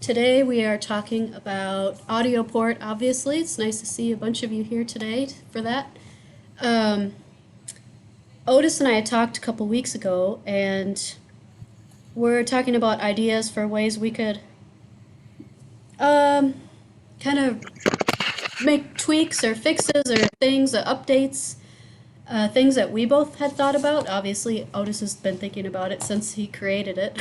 Today we are talking about AudioPort, obviously. It's nice to see a bunch of you here today for that. Um, Otis and I had talked a couple weeks ago, and we're talking about ideas for ways we could um, kind of make tweaks or fixes or things, updates, things that we both had thought about. Obviously, Otis has been thinking about it since he created it.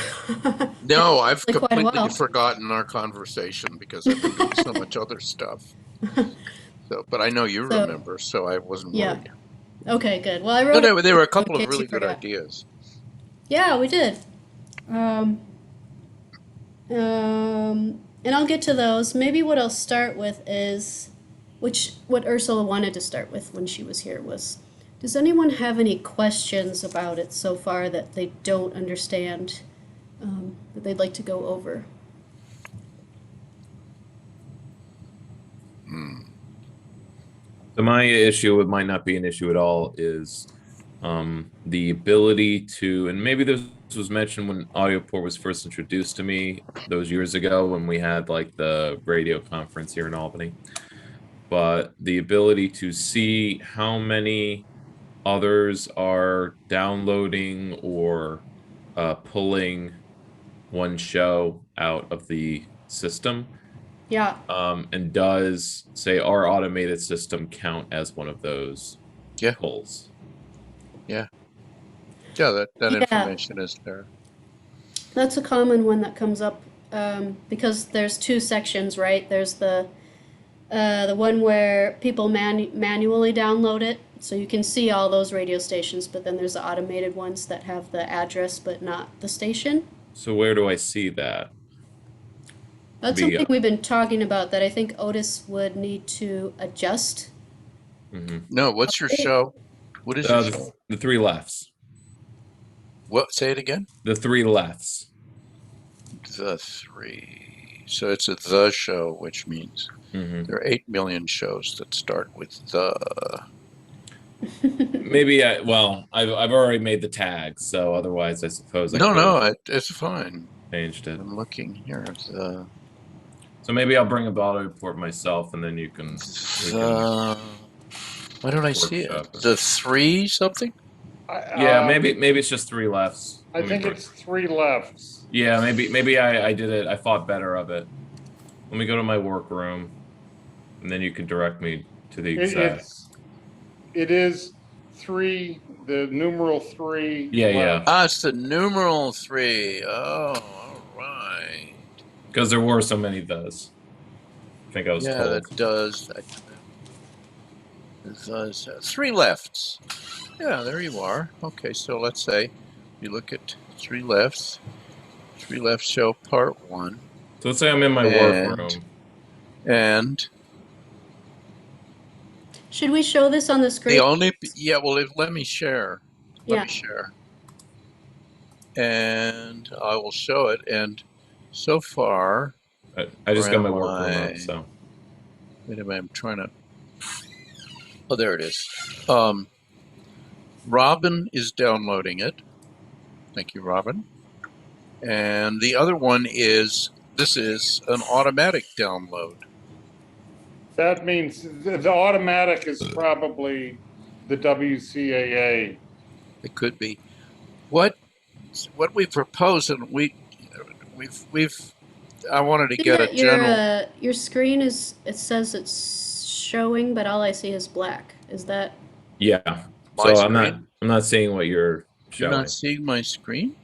No, I've Actually, quite a completely while. forgotten our conversation because I've been doing so much other stuff. So, but I know you So, remember, so I wasn't yeah. worried. Okay, good. Well, I No, wrote it no, there were a in couple of case you really good forgot. ideas. Yeah, we did. Um, and I'll get to those. Maybe what I'll start with is, which what Ursula wanted to start with when she was here was, does anyone have any questions about it so far that they don't understand, that they'd like to go over? Hmm. So my issue, it might not be an issue at all, is the ability to, and maybe this was mentioned when AudioPort was first introduced to me those years ago when we had like the radio conference here in Albany, but the ability to see how many others are downloading or pulling one show out of the system. Yeah. And does, say, our automated system count as one of those Yeah, pulls? yeah, yeah. That Yeah, information is there. that's a common one that comes up because there's two sections, right? There's the one where people manually download it, so you can see all those radio stations, but then there's the automated ones that have the address but not the station. So where do I see that? To That's be, something we've been talking about that I think Otis would need to adjust. mhm. No, what's your show? What is your show? The three lefts. What? Say it again. The three lefts. The three. So it's a the show, which means Hmm. there are 8 million shows that start with the. Maybe I've already made the tag, so otherwise I suppose I No, could have no, it's fine. changed it. I'm looking here. So maybe I'll bring a bottle report myself, and then we can The. Why don't I see it? workshop it. The three something? I, Yeah, um, maybe it's just three lefts. I Let me think bring. it's three lefts. Yeah, maybe I did it. I thought better of it. Let me go to my workroom, and then you can direct me to the It, exact. it is three, the numeral three Yeah, yeah. left. Ah, it's the numeral three. Oh, all right. Because there were so many of those. I think I was Yeah, told. that does. That does. Three lefts. Yeah, there you are. Okay, so let's say you look at three lefts. Three left show part one. So let's say I'm in my workroom. And Should we show this on the screen? the only. Yeah, well, let me share. Let Yeah. me share. And I will show it. And so far. I just got my Where am workroom I? up, so. Wait a minute, I'm trying to. Oh, there it is. Robin is downloading it. Thank you, Robin. And the other one is, this is an automatic download. That means the automatic is probably the WCAA. It could be. What we propose, and I wanted to See get a that general. your screen is, it says it's showing, but all I see is black. Is that? Yeah. My So screen? I'm not seeing what you're You're showing. not seeing my screen?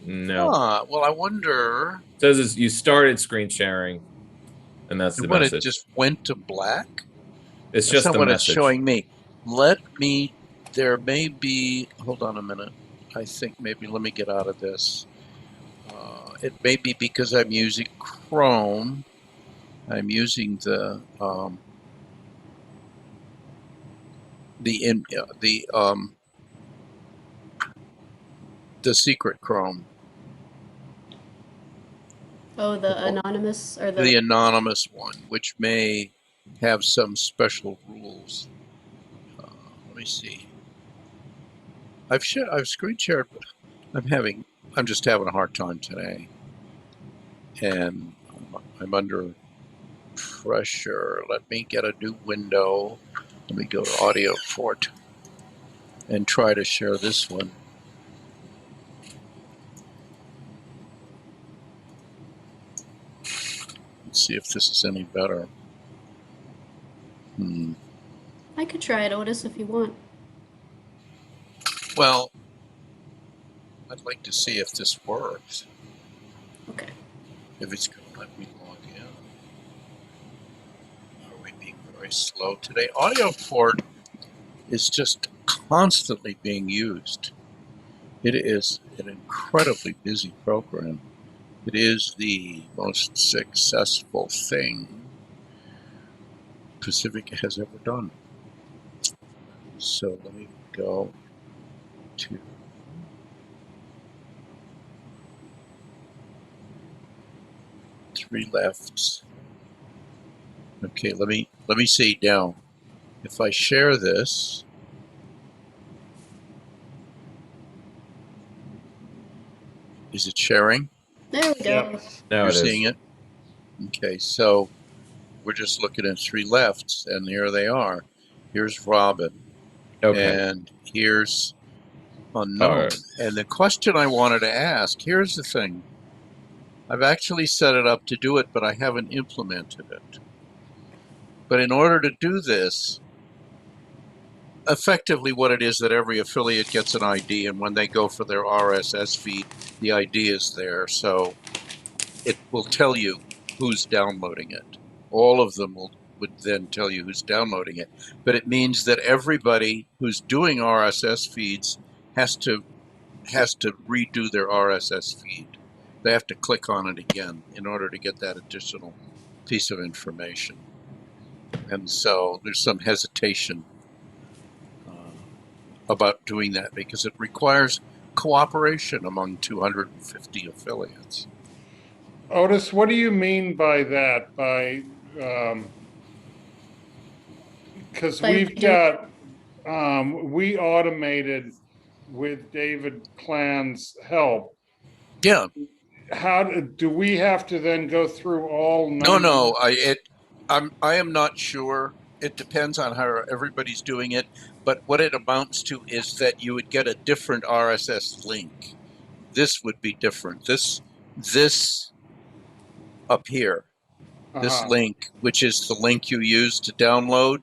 No. Ah, well, I wonder. It says you started screen sharing, and that's the When message. it just went to black? It's That's just not the what message. it's showing me. There may be, hold on a minute. I think maybe, let me get out of this. It may be because I'm using Chrome. I'm using the secret Chrome, Oh, the anonymous or the anonymous one, which may have some special rules. Let me see. I've screen shared, but I'm just having a hard time today. and I'm under pressure. Let me get a new window. Let me go to AudioPort and try to share this one. Let's see if this is any better. I could try it, Otis, if you want. Well, I'd like to see if this works. Okay. If it's going to let me log in. Are we being very slow today? AudioPort is just constantly being used. It is an incredibly busy program. It is the most successful thing Pacifica has ever done. So let me go to three lefts. Okay, let me see now. If I share this, is it sharing? There we go. Yes. Now You're it is. seeing it? Okay, so we're just looking at three lefts, and here they are. Here's Robin, Okay. and here's Unknown. All right. And the question I wanted to ask, here's the thing. I've actually set it up to do it, but I haven't implemented it. But in order to do this, effectively what it is that every affiliate gets an ID, and when they go for their RSS feed, the ID is there. So it will tell you who's downloading it. All of them would then tell you who's downloading it. But it means that everybody who's doing RSS feeds has to redo their RSS feed. They have to click on it again in order to get that additional piece of information. And so there's some hesitation about doing that because it requires cooperation among 250 affiliates. Otis, what do you mean by that? Because By we've doing- got, we automated with David Clan's help. Yeah. How do we have to then go through all 90? No. I am not sure. It depends on how everybody's doing it. But what it amounts to is that you would get a different RSS link. This would be different. This up here, this link, which is the link you use to download,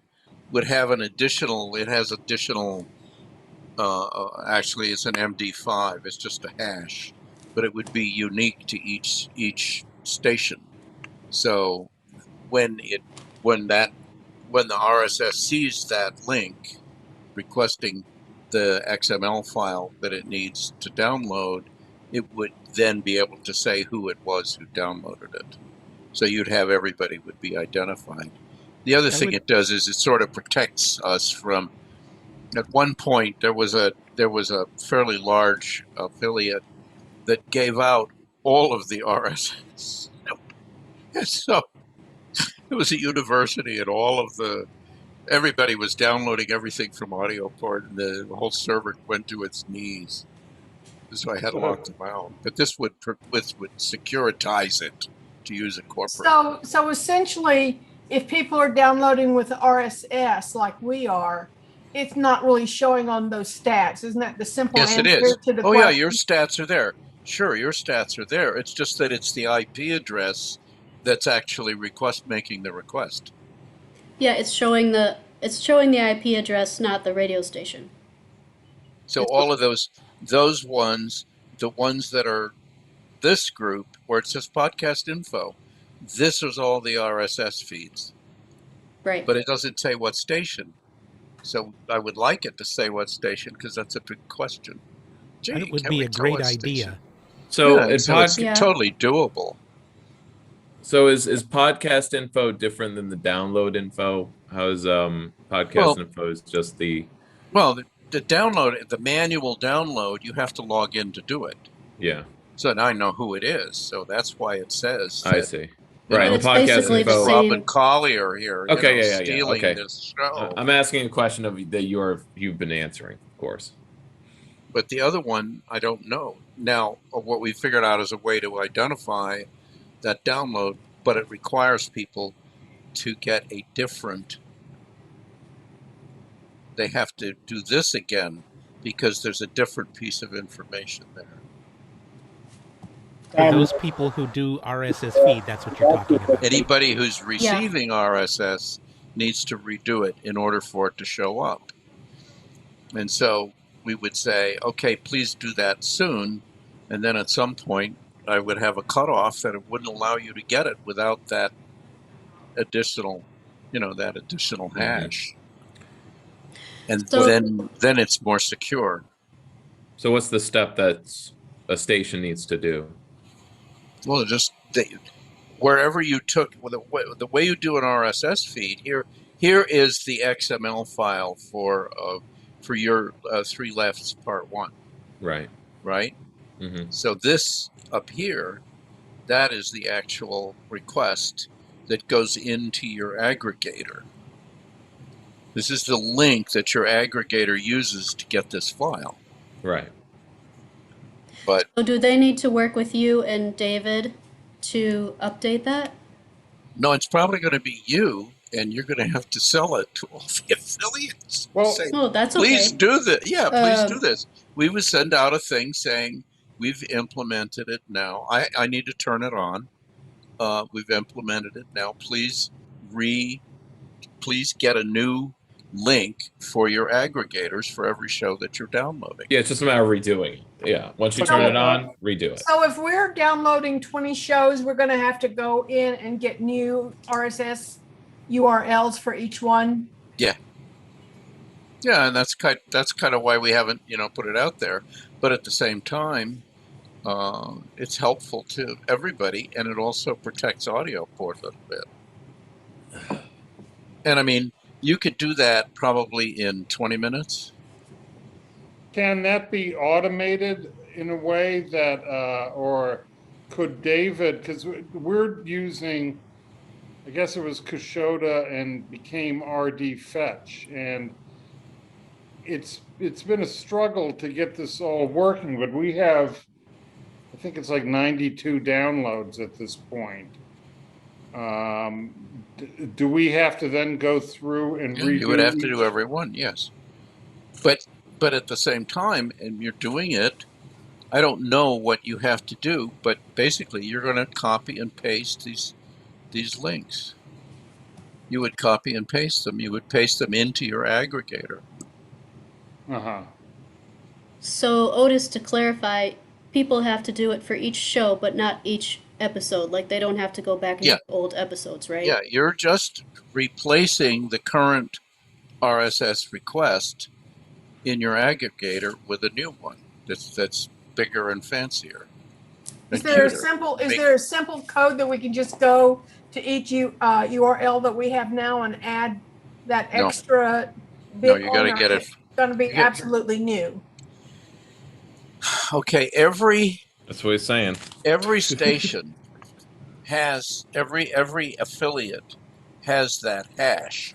would have an additional. It has additional. Actually, it's an MD5. It's just a hash, but it would be unique to each station. So when the RSS sees that link requesting the XML file that it needs to download, it would then be able to say who it was who downloaded it. So you'd have everybody would be identified. The other thing it does is it sort of protects us from. At one point, there was a fairly large affiliate that gave out all of the RSS. So it was a university, and everybody was downloading everything from AudioPort, and the whole server went to its knees. So I had to lock them out. But this would securitize it, to use a corporate. So essentially, if people are downloading with RSS like we are, it's not really showing on those stats. Isn't that the simple Yes, it answer is. to the Oh, question? yeah, your stats are there. Sure, your stats are there. It's just that it's the IP address that's actually making the request. Yeah, it's showing the IP address, not the radio station. So all of those ones, the ones that are this group where it says podcast info, this is all the RSS feeds. Right. But it doesn't say what station. So I would like it to say what station because that's a big question. Gee, That would can be we a tell great what idea. station? So, Yeah, so it's totally doable. So is podcast info different than the download info? How is podcast info is just the the download, the manual download, you have to log in to do it. Yeah. So now I know who it is. So that's why it says I that, see. Right. It's podcast basically info. the same. Robin Collier here, Okay, stealing okay. this show. I'm asking a question that you've been answering, of course. But the other one, I don't know. Now, what we figured out is a way to identify download, but it requires people to get a different, they have to do this again because there's a different piece of information there. For those people who do RSS feed, that's what you're talking about. Anybody who's receiving RSS needs to redo it in order for it to show up. And so we would say, okay, please do that soon. And then at some point, I would have a cutoff that it wouldn't allow you to get it without that additional, that additional hash. And So- then it's more secure. So what's the step that a station needs to do? Well, wherever you took the way you do an RSS feed here is the XML file for your 3 Lefts Part 1. Right. Right. Mm-hmm. So this up here, that is the actual request that goes into your aggregator. This is the link that your aggregator uses to get this file. Right. But So do they need to work with you and David to update that? no, it's probably going to be you, and you're going to have to sell it to all the affiliates. Well- Say, Oh, that's okay. please do this. Yeah, please do Um, this. We would send out a thing saying, we've implemented it now. I need to turn it on. We've implemented it now. Please get a new link for your aggregators for every show that you're downloading. Yeah, it's just a matter of redoing it. Yeah. Once you turn it on, redo it. So if we're downloading 20 shows, we're going to have to go in and get new RSS URLs for each one. Yeah, and that's kind of why we haven't put it out there. But at the same time, it's helpful to everybody, and it also protects AudioPort a little bit. And I mean, you could do that probably in 20 minutes. Can that be automated in a way that, or could David, because we're using, I guess it was Kashoda and became RD Fetch, and it's been a struggle to get this all working, but we have, I think it's like 92 downloads at this point. Do we have to then go through and redo? You would have to do every one, yes. But at the same time, and you're doing it, I don't know what you have to do, but basically you're going to copy and paste these links. You would copy and paste them. You would paste them into your aggregator. Uh-huh. So Otis, to clarify, people have to do it for each show, but not each episode. Like they don't have to go back and Yeah. do old episodes, right? Yeah, you're just replacing the current RSS request in your aggregator with a new one that's bigger and fancier. Is and there a cuter. simple code that we can just go to each URL that we have now and add that No. extra No, bit? you got to on get there? it. It's going to be you get- absolutely new. Okay, every That's what he's saying. station has every affiliate has that hash.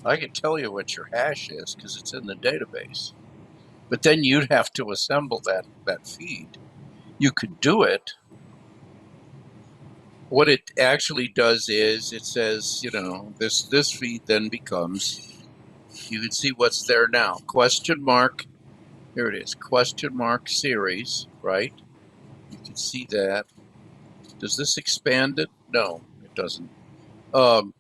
I can tell you what your hash is because it's in the database. But then you'd have to assemble that feed. You could do it. What it actually does is it says, this feed then becomes, you can see what's there now. Question mark, here it is, question mark series, right? You can see that. Does this expand it? No, it doesn't. Well,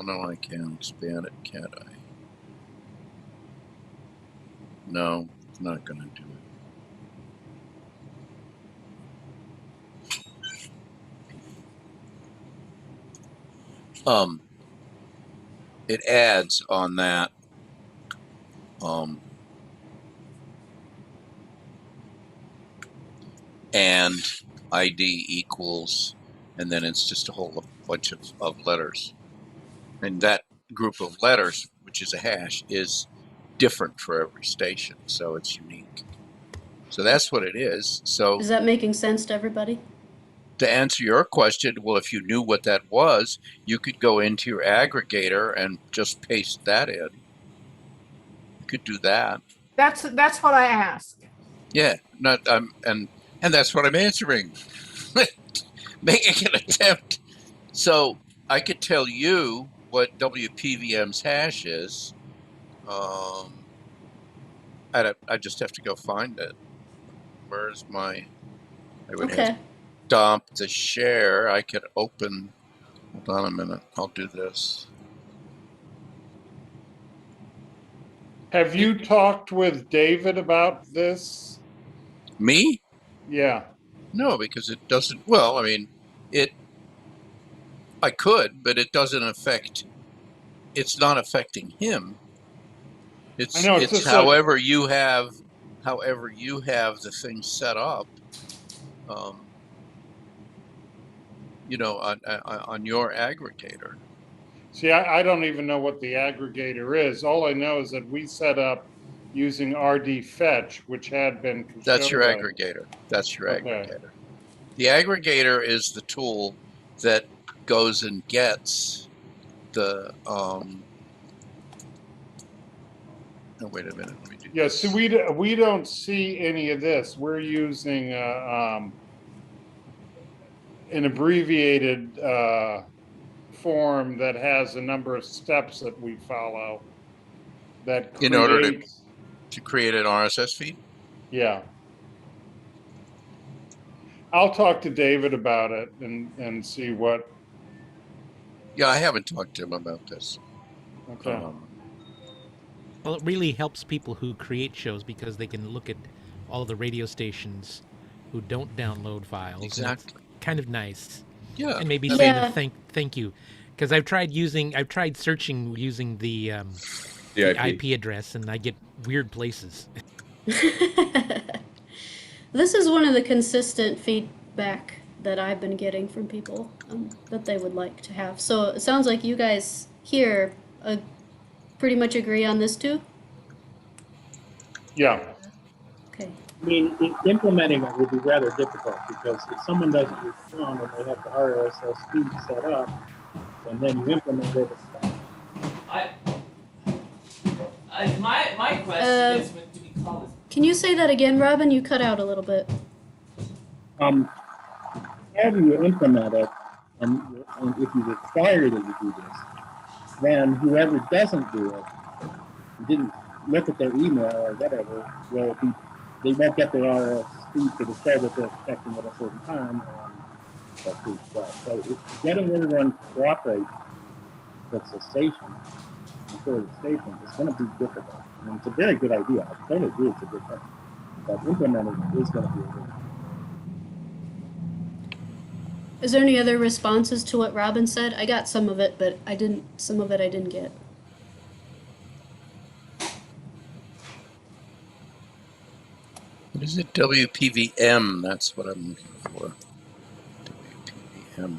no, I can't expand it, can't I? No, it's not going to do it. It adds on that. And ID equals, and then it's just a whole bunch of letters. And that group of letters, which is a hash, is different for every station, so it's unique. So that's what it is. So Is that making sense to everybody? to answer your question, well, if you knew what that was, you could go into your aggregator and just paste that in. You could do that. That's what I asked. Yeah, not and that's what I'm answering. making an attempt. So I could tell you what WPVM's hash is. I just have to go find it. Where's my? I would have Okay. stopped the share. I could open. Hold on a minute. I'll do this. Have you talked with David about this? Me? Yeah. No, because it doesn't. Well, I mean, it. I could, but it doesn't affect. It's not affecting him. I know, it's It's just like, however you have the thing set up. On your aggregator. see, I don't even know what the aggregator is. All I know is that we set up using RD Fetch, which had been That's your Kashoda. aggregator. That's your Okay. aggregator. The aggregator is the tool that goes and gets the. Oh, wait a minute. Let me do. Yeah, this. so we don't see any of this. We're using an abbreviated form that has a number of steps that we follow that creates. In order to create an RSS feed. Yeah. I'll talk to David about it and see what. Yeah, I haven't talked to him about this. Okay. Well, it really helps people who create shows because they can look at all the radio stations who don't download files. And Exactly. it's kind of nice. Yeah. And maybe Yeah. say the thank you, because I've tried searching using the IP address, and I get weird places. This is one of the consistent feedback that I've been getting from people that they would like to have. So it sounds like you guys here pretty much agree on this too? Yeah. Okay. I mean, implementing it would be rather difficult because if someone doesn't respond and they have the RSS feed set up, and then you implement it, my question is, do we call this? Can you say that again, Robin? You cut out a little bit. how do you implement it? And if you require that you do this, then whoever doesn't do it, didn't look at their email or whatever, they won't get their RSS feed for the show that they're expecting at a certain time. So getting everyone to cooperate with the station, the station, is going to be difficult. I mean, it's a very good idea. I totally agree it's a good thing. But implementing it is going to be a good thing. Is there any other responses to what Robin said? I got some of it, but some of it I didn't get. What is it? WPVM. That's what I'm looking for. WPVM.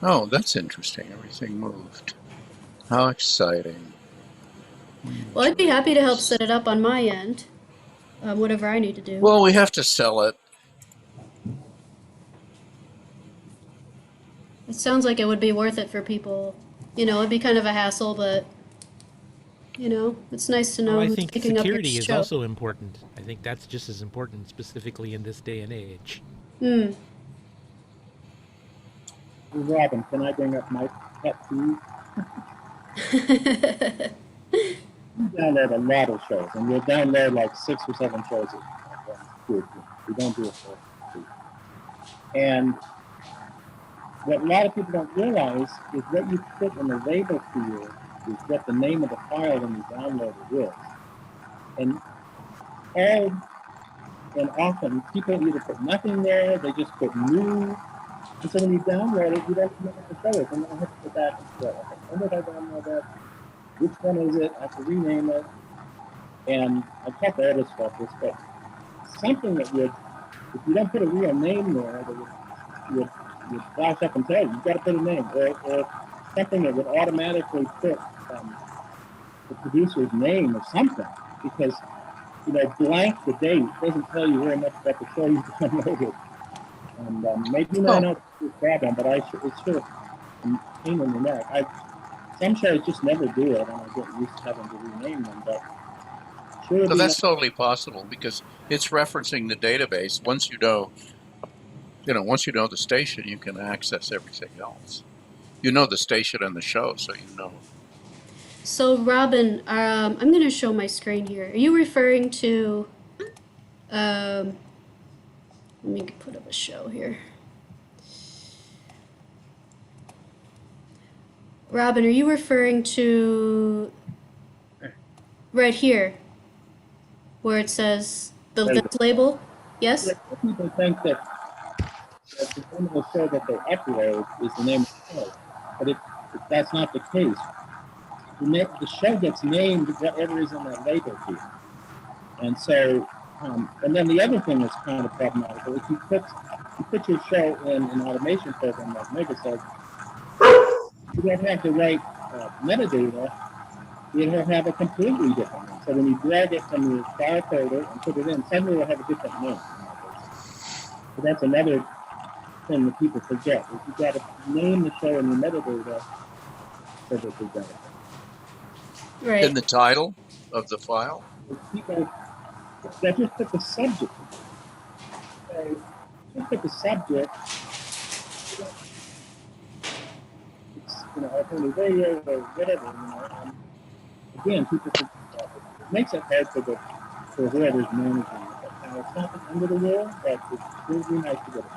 Oh, that's interesting. Everything moved. How exciting. Well, I'd be happy to help set it up on my end, whatever I need to do. Well, we have to sell it. It sounds like it would be worth it for people. You know, it'd be kind of a hassle, but, you know, it's nice to know Well, I who's think picking up your security is show. also important. I think that's just as important, specifically in this day and age. Hmm. Robin, can I bring up my pet peeve? You download a lot of shows, and you'll download like 6 or 7 shows. We don't do it for free. And what a lot of people don't realize is what you put in the label field is what the name of the file when you download it is. And often people either put nothing there, they just put new. And so when you download it, you don't know what the show is. And I have to go back and say, okay, when did I download that? Which one is it? I have to rename it. And I talked to Otis about this, but something that would, if you don't put a real name there, that would flash up and tell you, you've got to put a name. Or something that would automatically put the producer's name or something. Because, you know, blank the date doesn't tell you very much about the show you downloaded. And maybe not know it's a problem, but it's sort of a pain in the neck. Some shows just never do it, and I get used to having to rename them. But sure it'd So be that's totally possible because it's referencing the database. Once you know, once you know the station, you can access everything else. You know the station and the show, so you know. So, Robin, I'm going to show my screen here. Are you referring to? Let me put up a show here. Robin, are you referring to right here, where it says the Label. this label? Yes. Yeah, some people think that the name of the show that they upload is the name of the show, but that's not the case. The show gets named whatever is on that label here. And so, and then the other thing that's kind of problematical, if you put your show in an automation program like Megaset, you don't have to write metadata, it'll have a completely different name. So when you drag it from your file folder and put it in, suddenly it'll have a different name. So that's another thing that people forget, is you've got to name the show in your metadata so that they Right. In the title of the file? People, they just put the subject. So just put the subject. It's, alternative radio or whatever, And again, people think it makes it hard for whoever's managing it. Now, it's not the end of the world, but it's really nice to get it.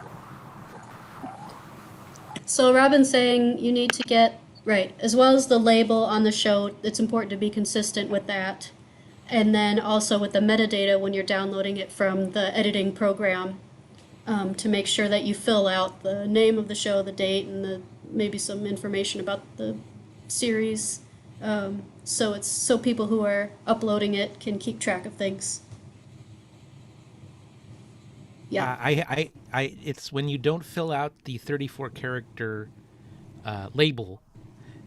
So Robin's saying you need to get, right, as well as the label on the show, it's important to be consistent with that. And then also with the metadata when you're downloading it from the editing program, to make sure that you fill out the name of the show, the date, and maybe some information about the series. So people who are uploading it can keep track of things. Yeah. It's when you don't fill out the 34 character label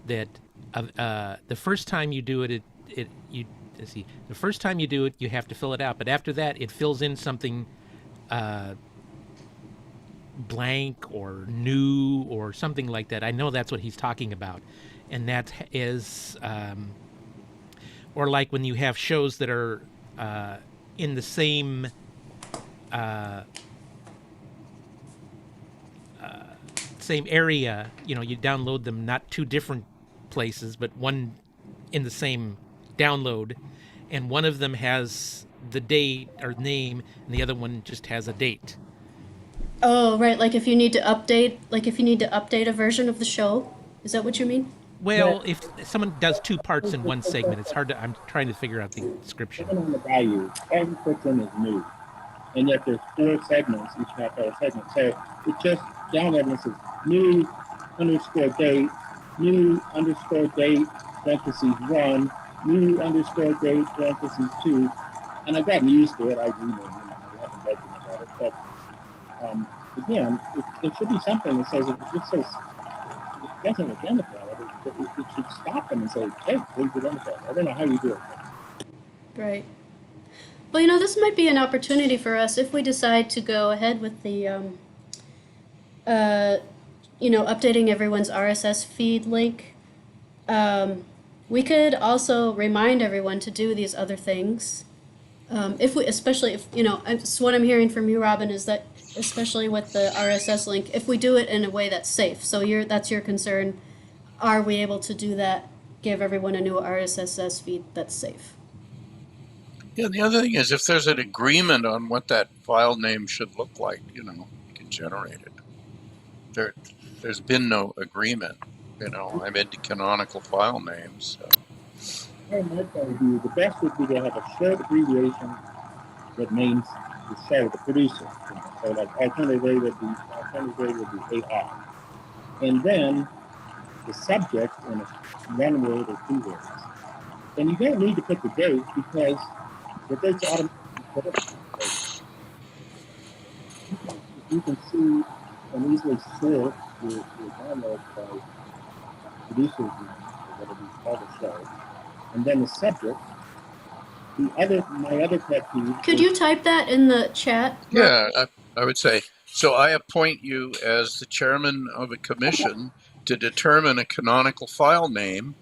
that the first time you do it, the first time you do it, you have to fill it out. But after that, it fills in something blank or new or something like that. I know that's what he's talking about. And that is, or like when you have shows that are in the same same area, you download them, not two different places, but one in the same download, and one of them has the date or name, and the other one just has a date. Oh, right. Like if you need to update a version of the show, is that what you mean? Well, if someone does two parts in one segment, it's hard to. I'm trying to figure out the description. Depending on the value, every person is new. And yet there's 4 segments, each half hour segment. So it just download and says new underscore date, new underscore date, parentheses 1, new underscore date, parentheses 2. And I've gotten used to it. I rename them. I haven't read them about it. But again, it should be something that says, if it just says, it doesn't identify it, it should stop them and say, hey, please identify it. I don't know how you do it. Right. Well, this might be an opportunity for us if we decide to go ahead with the, updating everyone's RSS feed link. We could also remind everyone to do these other things. So what I'm hearing from you, Robin, is that especially with the RSS link, if we do it in a way that's safe. So that's your concern. Are we able to do that? Give everyone a new RSS feed that's safe. Yeah, the other thing is if there's an agreement on what that file name should look like, you can generate it. There's been no agreement. I'm into canonical file names. So. In my point of view, the best would be to have a short abbreviation that names the show, the producer. So like alternative A would be AR. And then the subject in one word or 2 words. And you don't need to put the date because the date's automatically put in. You can see and easily sort your download by producers or whatever you call the show. And then the subject. My other pet peeve. Could you type that in the chat? Yeah, I would say. So I appoint you as the chairman of a commission to determine a canonical file name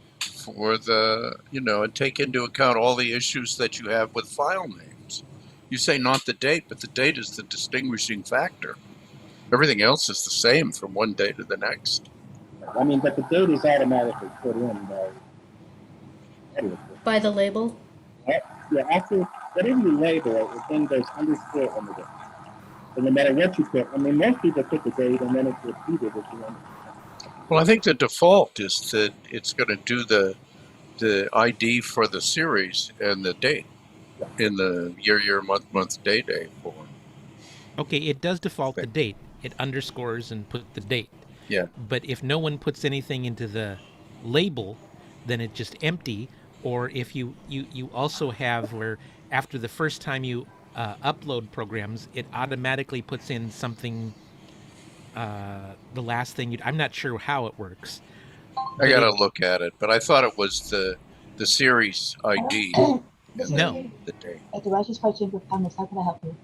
for the, and take into account all the issues that you have with file names. You say not the date, but the date is the distinguishing factor. Everything else is the same from one day to the next. I mean, but the date is automatically put in By the label? Yeah, after whatever you label it, it then goes underscore in the date. So no matter what you put, I mean, most people put the date and then it's repeated at the end. Well, I think the default is that it's going to do the ID for the series and the date in the year, month, day form. Okay, it does default the date. It underscores and put the date. Yeah. But if no one puts anything into the label, then it's just empty. Or if you also have where after the first time you upload programs, it automatically puts in something, the last thing I'm not sure how it works. I got to look at it, but I thought it was the series ID. No. The date. A device is quite simple. How can I help you?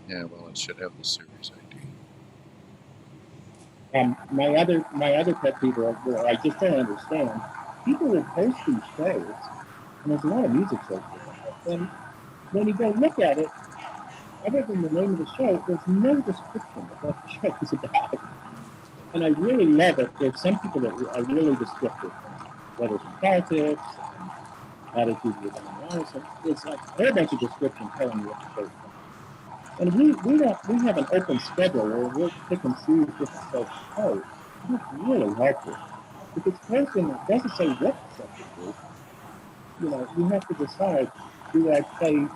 Yeah, well, it should have the series ID. My other pet peeve, where I just don't understand, people will post these shows, and there's a lot of music shows, and when you go look at it, other than the name of the show, there's no description of what the show is about. And I really love it. There's some people that are really descriptive, whether it's in politics, attitude with analysis. It's like a whole bunch of description telling you what the show's about. And we have an open schedule where we'll pick and choose different shows to post. It's really helpful. If it's posting that doesn't say what the subject is, you have to decide, do I play,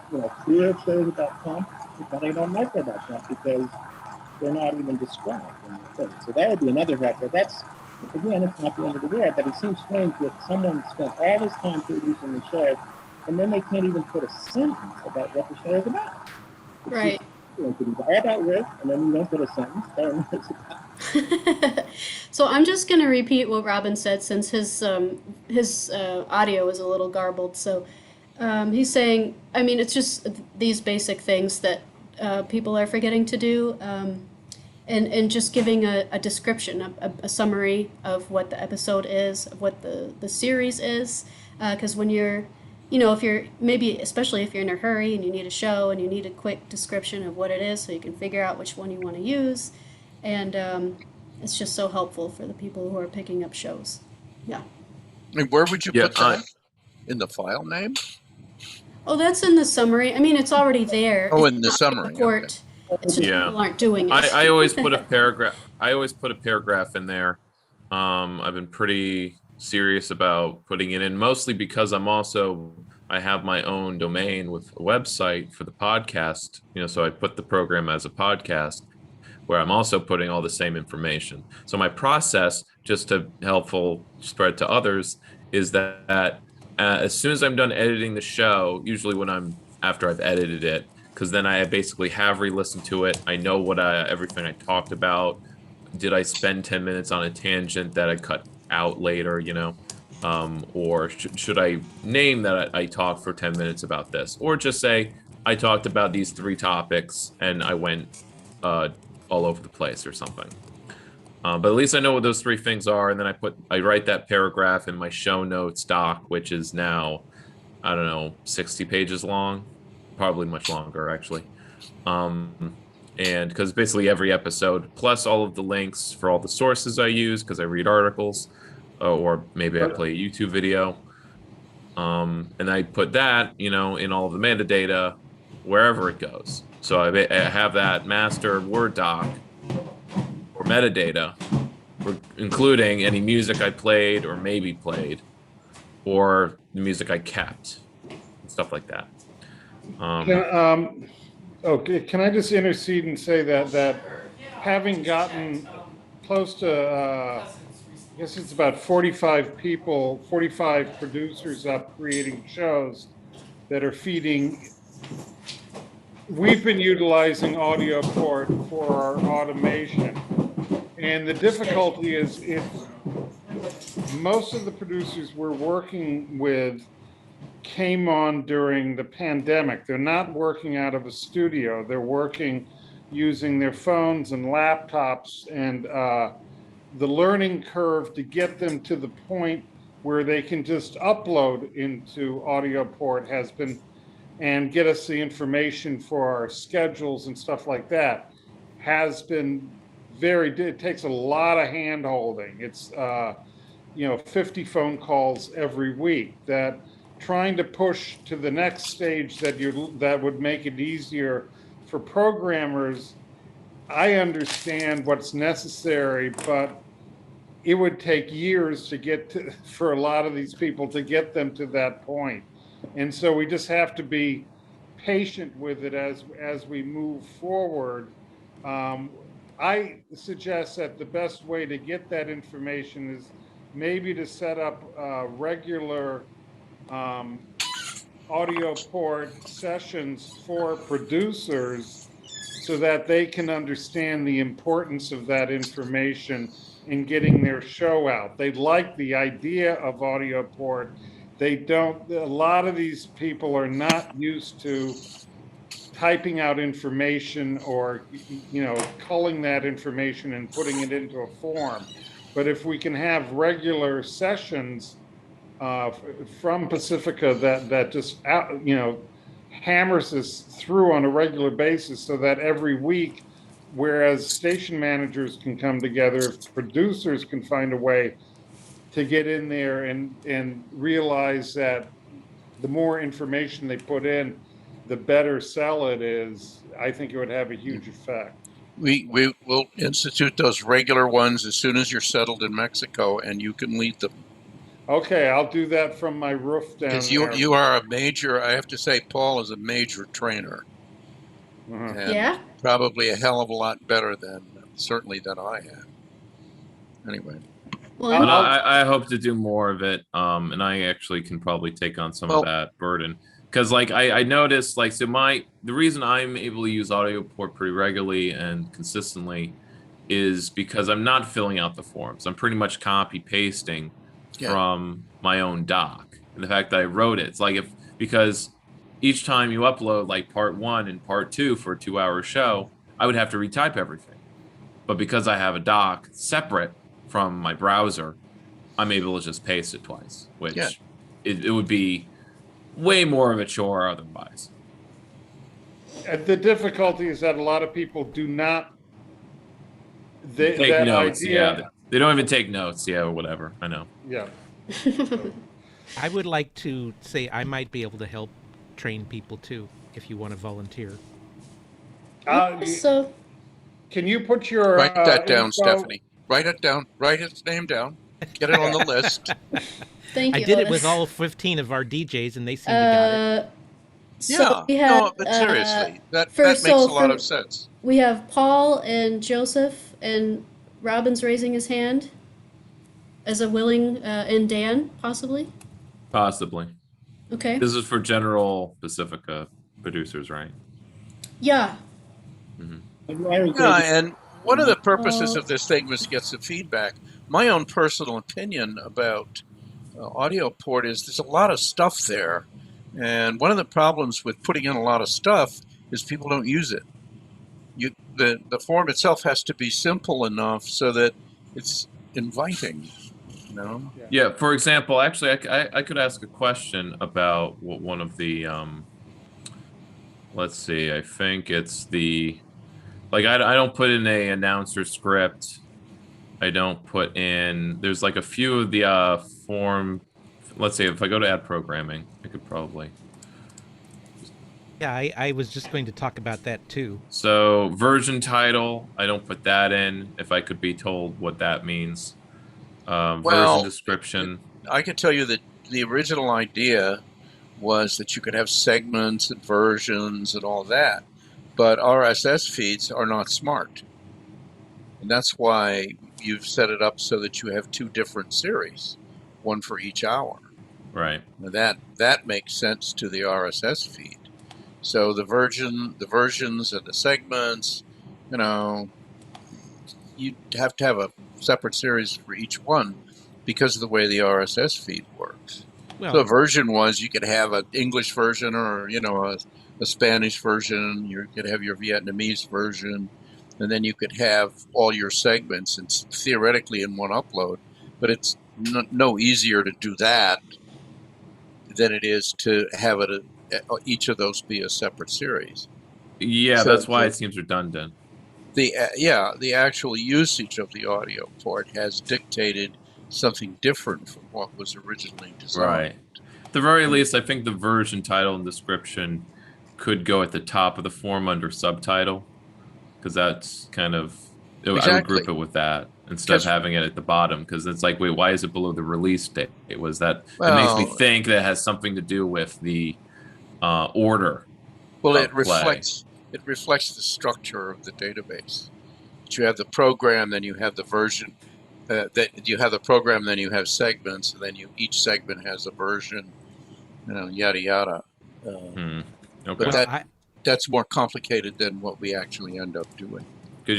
clear shows about Trump? But I don't like that about Trump because they're not even described in the thing. So that would be another factor. That's, again, it's not the end of the world, but it seems strange that someone spent all this time producing the show, and then they can't even put a sentence about what the show is about. Right. It's all about work, and then you don't put a sentence. I don't know what it's about. So I'm just going to repeat what Robin said since his audio is a little garbled. So he's saying, I mean, it's just these basic things that people are forgetting to do, and just giving a description, a summary of what the episode is, of what the series is. Because when you're, if you're maybe, especially if you're in a hurry and you need a show and you need a quick description of what it is so you can figure out which one you want to use. And it's just so helpful for the people who are picking up shows. Yeah. And where would you put that? In the file name? Oh, that's in the summary. I mean, it's already there. Oh, it's in the summary. Report. Okay. It's just people aren't doing it. I always put a paragraph. I always put a paragraph in there. I've been pretty serious about putting it in, mostly because I have my own domain with a website for the podcast. So I put the program as a podcast, where I'm also putting all the same information. So my process, just to helpful spread to others, is that as soon as I'm done editing the show, usually after I've edited it, because then I basically have re-listened to it. I know everything I talked about. Did I spend 10 minutes on a tangent that I cut out later, or should I name that I talked for 10 minutes about this, or just say I talked about these 3 topics and I went all over the place or something. But at least I know what those 3 things are, and then I write that paragraph in my show notes doc, which is now, 60 pages long, probably much longer actually. And because basically every episode, plus all of the links for all the sources I use, because I read articles, or maybe I play a YouTube video, and I put that, in all of the metadata wherever it goes. So I have that master Word doc for metadata, including any music I played or maybe played, or the music I kept, and stuff like that. Okay, can I just intercede and say that having gotten close to, I guess it's about 45 producers up creating shows that are feeding. We've been utilizing AudioPort for our automation, and the difficulty is if most of the producers we're working with came on during the pandemic. They're not working out of a studio. They're working using their phones and laptops, and the learning curve to get them to the point where they can just upload into AudioPort has been, and get us the information for our schedules and stuff like that, has been it takes a lot of hand holding. It's 50 phone calls every week. That trying to push to the next stage that would make it easier for programmers. I understand what's necessary, but it would take years to for a lot of these people to get them to that point. And so we just have to be patient with it as we move forward. I suggest that the best way to get that information is maybe to set up regular AudioPort sessions for producers so that they can understand the importance of that information in getting their show out. They like the idea of AudioPort. A lot of these people are not used to typing out information or, culling that information and putting it into a form. But if we can have regular sessions from Pacifica that just hammers us through on a regular basis, so that every week, whereas station managers can come together, if producers can find a way to get in there and realize that the more information they put in, the better sell it is, I think it would have a huge effect. We will institute those regular ones as soon as you're settled in Mexico, and you can lead them. Okay, I'll do that from my roof down Because there. you are a major, I have to say, Paul is a major trainer. Uh-huh. And Yeah? probably a hell of a lot better certainly than I am. Anyway. Well, But I hope to do more of it, and I actually can probably take on some of that burden. Because I noticed, the reason I'm able to use AudioPort pretty regularly and consistently is because I'm not filling out the forms. I'm pretty much copy pasting from my own doc. And the fact that I wrote it, it's because each time you upload part 1 and part 2 for a 2-hour show, I would have to retype everything. But because I have a doc separate from my browser, I'm able to just paste it twice, which it would be way more of a chore otherwise. The difficulty is that a lot of people do not take notes. They don't even take notes. Or whatever. I know. Yeah. I would like to say I might be able to help train people too, if you want to volunteer. so can you put your write that down, info? Stephanie? Write it down. Write its name down. Get it on the list. thank you. I did Otis. it with all 15 of our DJs, and they seemed to got it. So we had, but seriously, that makes a lot of sense. We have Paul and Joseph, and Robin's raising his hand as a willing, and Dan, possibly? Possibly. Okay. This is for general Pacifica producers, right? Yeah. Mm-hmm. Yeah, and one of the purposes of this thing was to get some feedback. My own personal opinion about AudioPort is there's a lot of stuff there. And one of the problems with putting in a lot of stuff is people don't use it. The form itself has to be simple enough so that it's inviting, Yeah, for example, actually, I could ask a question about one of the, let's see, I think it's the, I don't put in a announcer script. I don't put in, there's a few of the form, let's say if I go to add programming, I could probably. Yeah, I was just going to talk about that too. So version title, I don't put that in if I could be told what that means. Version description. I can tell you that the original idea was that you could have segments and versions and all that, but RSS feeds are not smart. And that's why you've set it up so that you have 2 different series, one for each hour. Right. Now that makes sense to the RSS feed. So the versions and the segments, you have to have a separate series for each one because of the way the RSS feed works. Well, so a version was you could have an English version or, a Spanish version. You could have your Vietnamese version, and then you could have all your segments and theoretically in one upload. But no easier to do that than it is to have it each of those be a separate series. Yeah, So that's why it seems redundant. the actual usage of the audio port has dictated something different from what was originally designed. Right. At the very least, I think the version title and description could go at the top of the form under subtitle, because that's kind of I would Exactly. group it with that instead of Because- having it at the bottom, because it's like, wait, why is it below the release date? Was that it makes me Well, think that it has something to do with the order well, of it play. reflects the structure of the database. You have the program, then you have the version. That you have the program, then you have segments, and then each segment has a version, yada yada. Okay. But Well, that's more complicated than what we actually end up doing. Because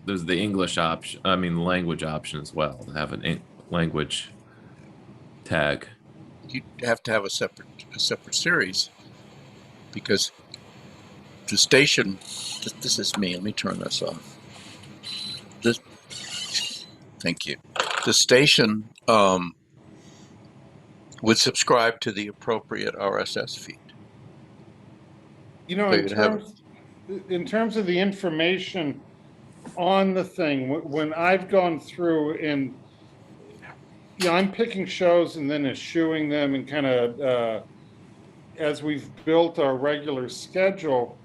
there's the English option. I mean, the language option as well. To have an language tag. You have to have a separate series because the station. This is me. Let me turn this off. Thank you. The station would subscribe to the appropriate RSS feed. You know, in terms of the information on the thing, when I've gone through and I'm picking shows and then eschewing them and kind of as we've built our regular schedule,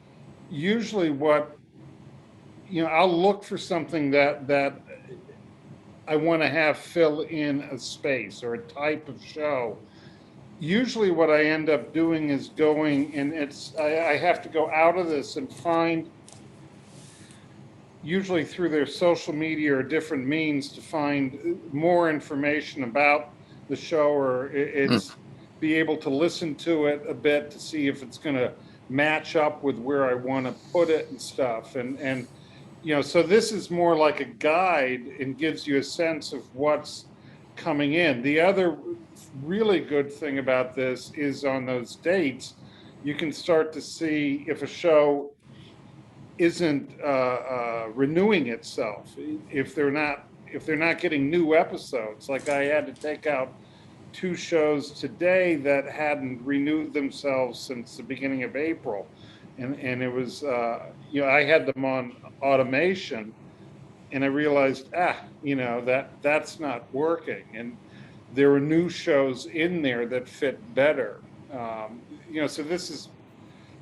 usually I'll look for something that I want to have fill in a space or a type of show. Usually what I end up doing is going, and I have to go out of this and find, usually through their social media or different means, to find more information about the show, or it's be able to listen to it a bit to see if it's going to match up with where I want to put it and stuff. And so this is more like a guide and gives you a sense of what's coming in. The other really good thing about this is on those dates, you can start to see if a show isn't renewing itself, if they're not getting new episodes. Like I had to take out 2 shows today that hadn't renewed themselves since the beginning of April, and it was I had them on automation, and I realized that's not working, and there were new shows in there that fit better. So this is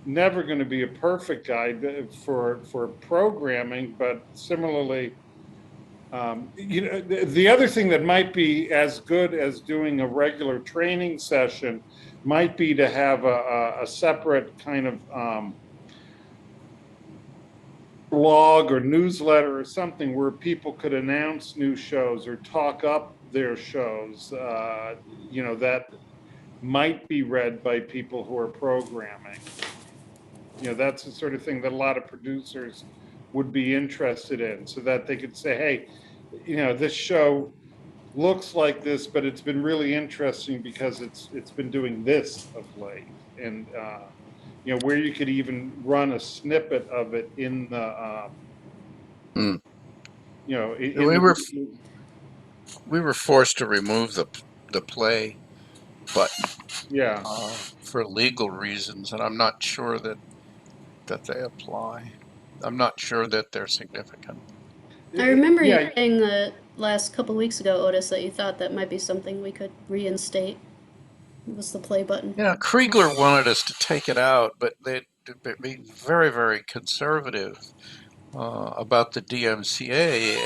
never going to be a perfect guide for programming, but similarly, the other thing that might be as good as doing a regular training session might be to have a separate kind of blog or newsletter or something where people could announce new shows or talk up their shows, that might be read by people who are programming. That's the sort of thing that a lot of producers would be interested in, so that they could say, hey, this show looks like this, but it's been really interesting because it's been doing this of late. And where you could even run a snippet of it in the we were forced to remove the play button for legal reasons, and I'm not sure that they apply. I'm not sure that they're significant. I remember you saying the last couple weeks ago, Otis, that you thought that might be something we could reinstate. It was the play button. Yeah, Kriegler wanted us to take it out, but they'd be very, very conservative about the DMCA,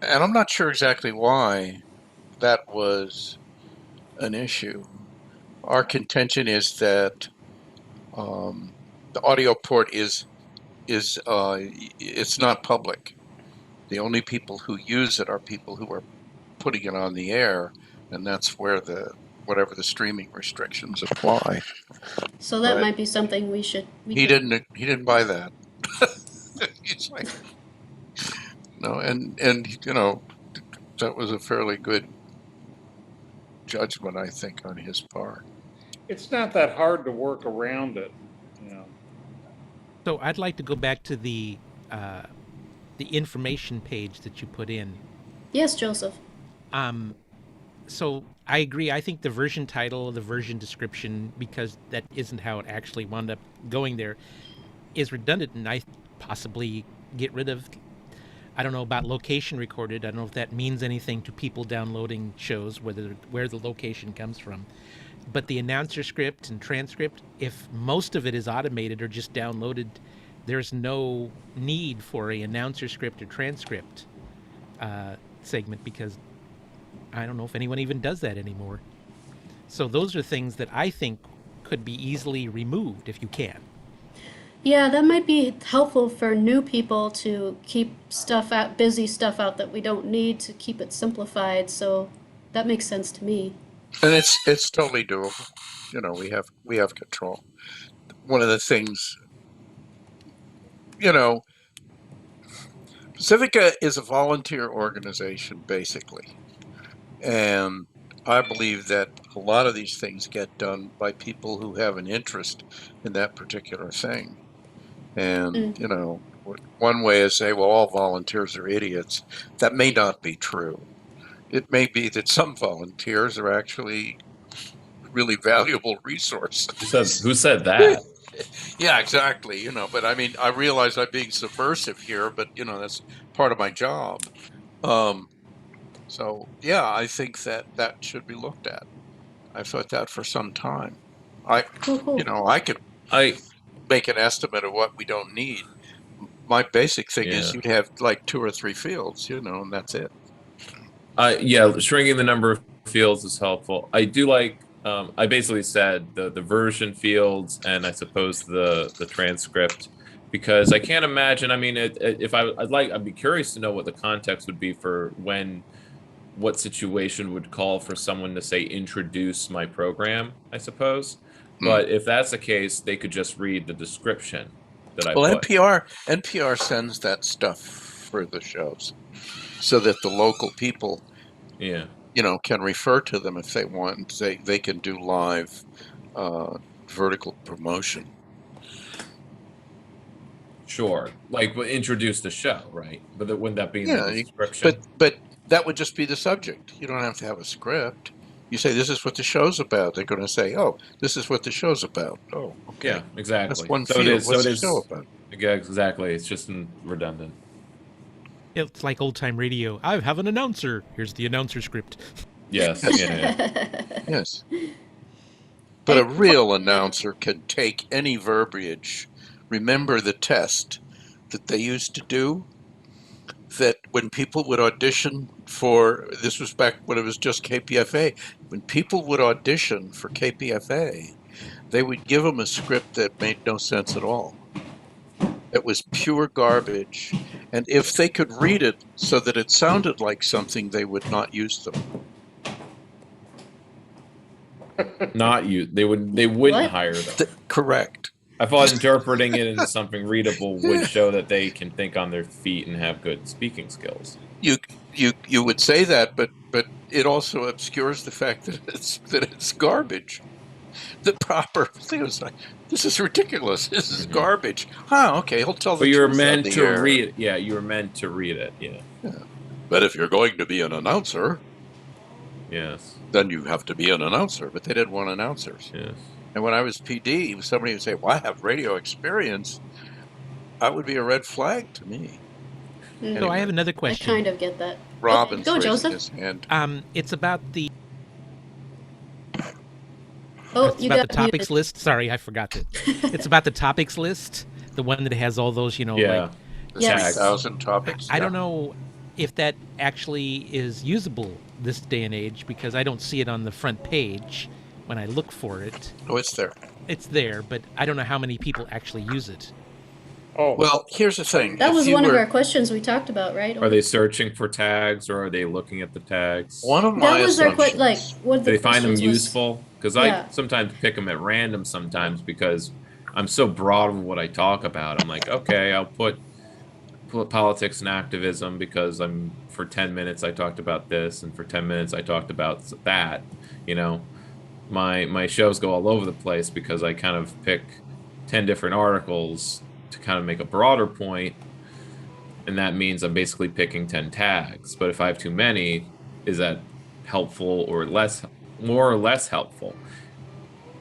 and I'm not sure exactly why that was an issue. Our contention is that the audio port is it's not public. The only people who use it are people who are putting it on the air, and that's where whatever the streaming restrictions apply. So that might be something we should. He didn't buy that. He's like, no, and that was a fairly good judgment, I think, on his part. It's not that hard to work around it. So I'd like to go back to the information page that you put in Yes, Joseph. So I agree. I think the version title, the version description, because that isn't how it actually wound up going there, is redundant, and I possibly get rid of. I don't know about location recorded. I don't know if that means anything to people downloading shows, where the location comes from. But the announcer script and transcript, if most of it is automated or just downloaded, there's no need for a announcer script or transcript segment, because I don't know if anyone even does that anymore. So those are things that I think could be easily removed if you can. Yeah, that might be helpful for new people to keep stuff out, busy stuff out that we don't need, to keep it simplified. So that makes sense to me. And it's totally doable. You know, we have control. One of the things, you know, Pacifica is a volunteer organization basically, and I believe that a lot of these things get done by people who have an interest in that particular thing. And, you know, one way is say, well, all volunteers are idiots. That may not be true. It may be that some volunteers are actually really valuable resources. Who said that? Yeah, exactly. You know, but I mean, I realize I'm being subversive here, but, you know, that's part of my job. So, yeah, I think that that should be looked at. I've thought that for some time. Cool. You know, I could make an estimate of what we don't need. My basic thing is you'd have like 2 or 3 fields, you know, and that's it. Yeah, shrinking the number of fields is helpful. I do like. I basically said the version fields and I suppose the transcript, because I can't imagine. I mean, I'd be curious to know what the context would be for what situation would call for someone to say introduce my program, I suppose. But if that's the case, they could just read the description that I put. NPR sends that stuff for the shows so that the local people, you know, can refer to them if they want, and say they can do live vertical promotion. Sure, like introduce the show, right? But wouldn't that be in the description? But that would just be the subject. You don't have to have a script. You say, this is what the show's about. They're going to say, oh, this is what the show's about. Oh, okay. Yeah, exactly. That's one field. What's the show about? Yeah, exactly. It's just redundant. It's like old-time radio. I have an announcer. Here's the announcer script. Yes. Yes. But a real announcer can take any verbiage. Remember the test that they used to do? That when people would audition for, this was back when it was just KPFA, when people would audition for KPFA, they would give them a script that made no sense at all. It was pure garbage. And if they could read it so that it sounded like something, they would not use them. They wouldn't hire them. Correct. I thought interpreting it into something readable would show that they can think on their feet and have good speaking skills. You would say that, but it also obscures the fact that it's garbage. The proper thing is like, this is ridiculous. This is garbage. Okay, he'll tell the truth. But you're meant to read it. Yeah, you were meant to read it. Yeah. But if you're going to be an announcer, yes, then you have to be an announcer. But they didn't want announcers. Yes. And when I was PD, somebody would say, well, I have radio experience. That would be a red flag to me. Anyway, so I have another question. I kind of get that. Robin's go, raising Joseph. his hand. It's about the... you about got the topics list. Sorry, I forgot it. It's about the topics list, the one that has all those, like... The 6,000 topics. I don't know if that actually is usable this day and age, because I don't see it on the front page when I look for it. Oh, it's there. It's there, but I don't know how many people actually use it. Oh, well, here's the thing. That was one of our questions we talked about, right? Are they searching for tags, or are they looking at the tags? One of my assumptions. Do they find them useful? Because I sometimes pick them at random sometimes, because I'm so broad of what I talk about. I'm like, okay, I'll put politics and activism, because for 10 minutes I talked about this, and for 10 minutes I talked about that. My shows go all over the place because I kind of pick 10 different articles to kind of make a broader point, and that means I'm basically picking 10 tags. But if I have too many, is that helpful or less, more or less helpful?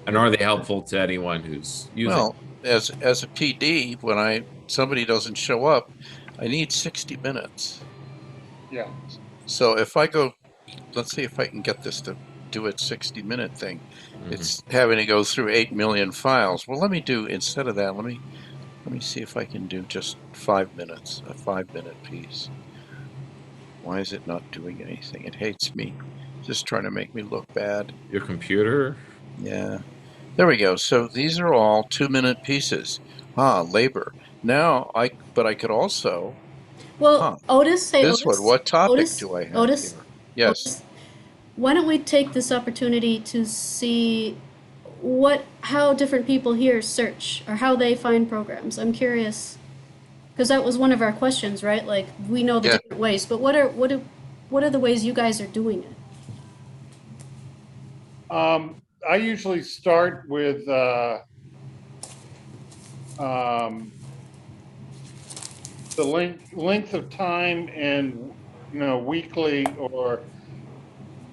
And are they helpful to anyone who's using? Well, as a PD, when somebody doesn't show up, I need 60 minutes. Yeah. So if I go, let's see if I can get this to do its 60-minute thing. Mhm. It's having to go through 8 million files. Well, let me do, instead of that, let me see if I can do just 5 minutes, a 5-minute piece. Why is it not doing anything? It hates me. Just trying to make me look bad. Your computer? Yeah. There we go. So these are all 2-minute pieces. Labor. Now but I could also, Well, Otis, hey this one, Otis, what topic Otis, do I have Otis, here? Yes. Otis. Why don't we take this opportunity to see how different people here search or how they find programs? I'm curious because that was one of our questions, right? Like we know the Yeah. different ways, but what are the ways you guys are doing it? I usually start with the length of time and weekly, or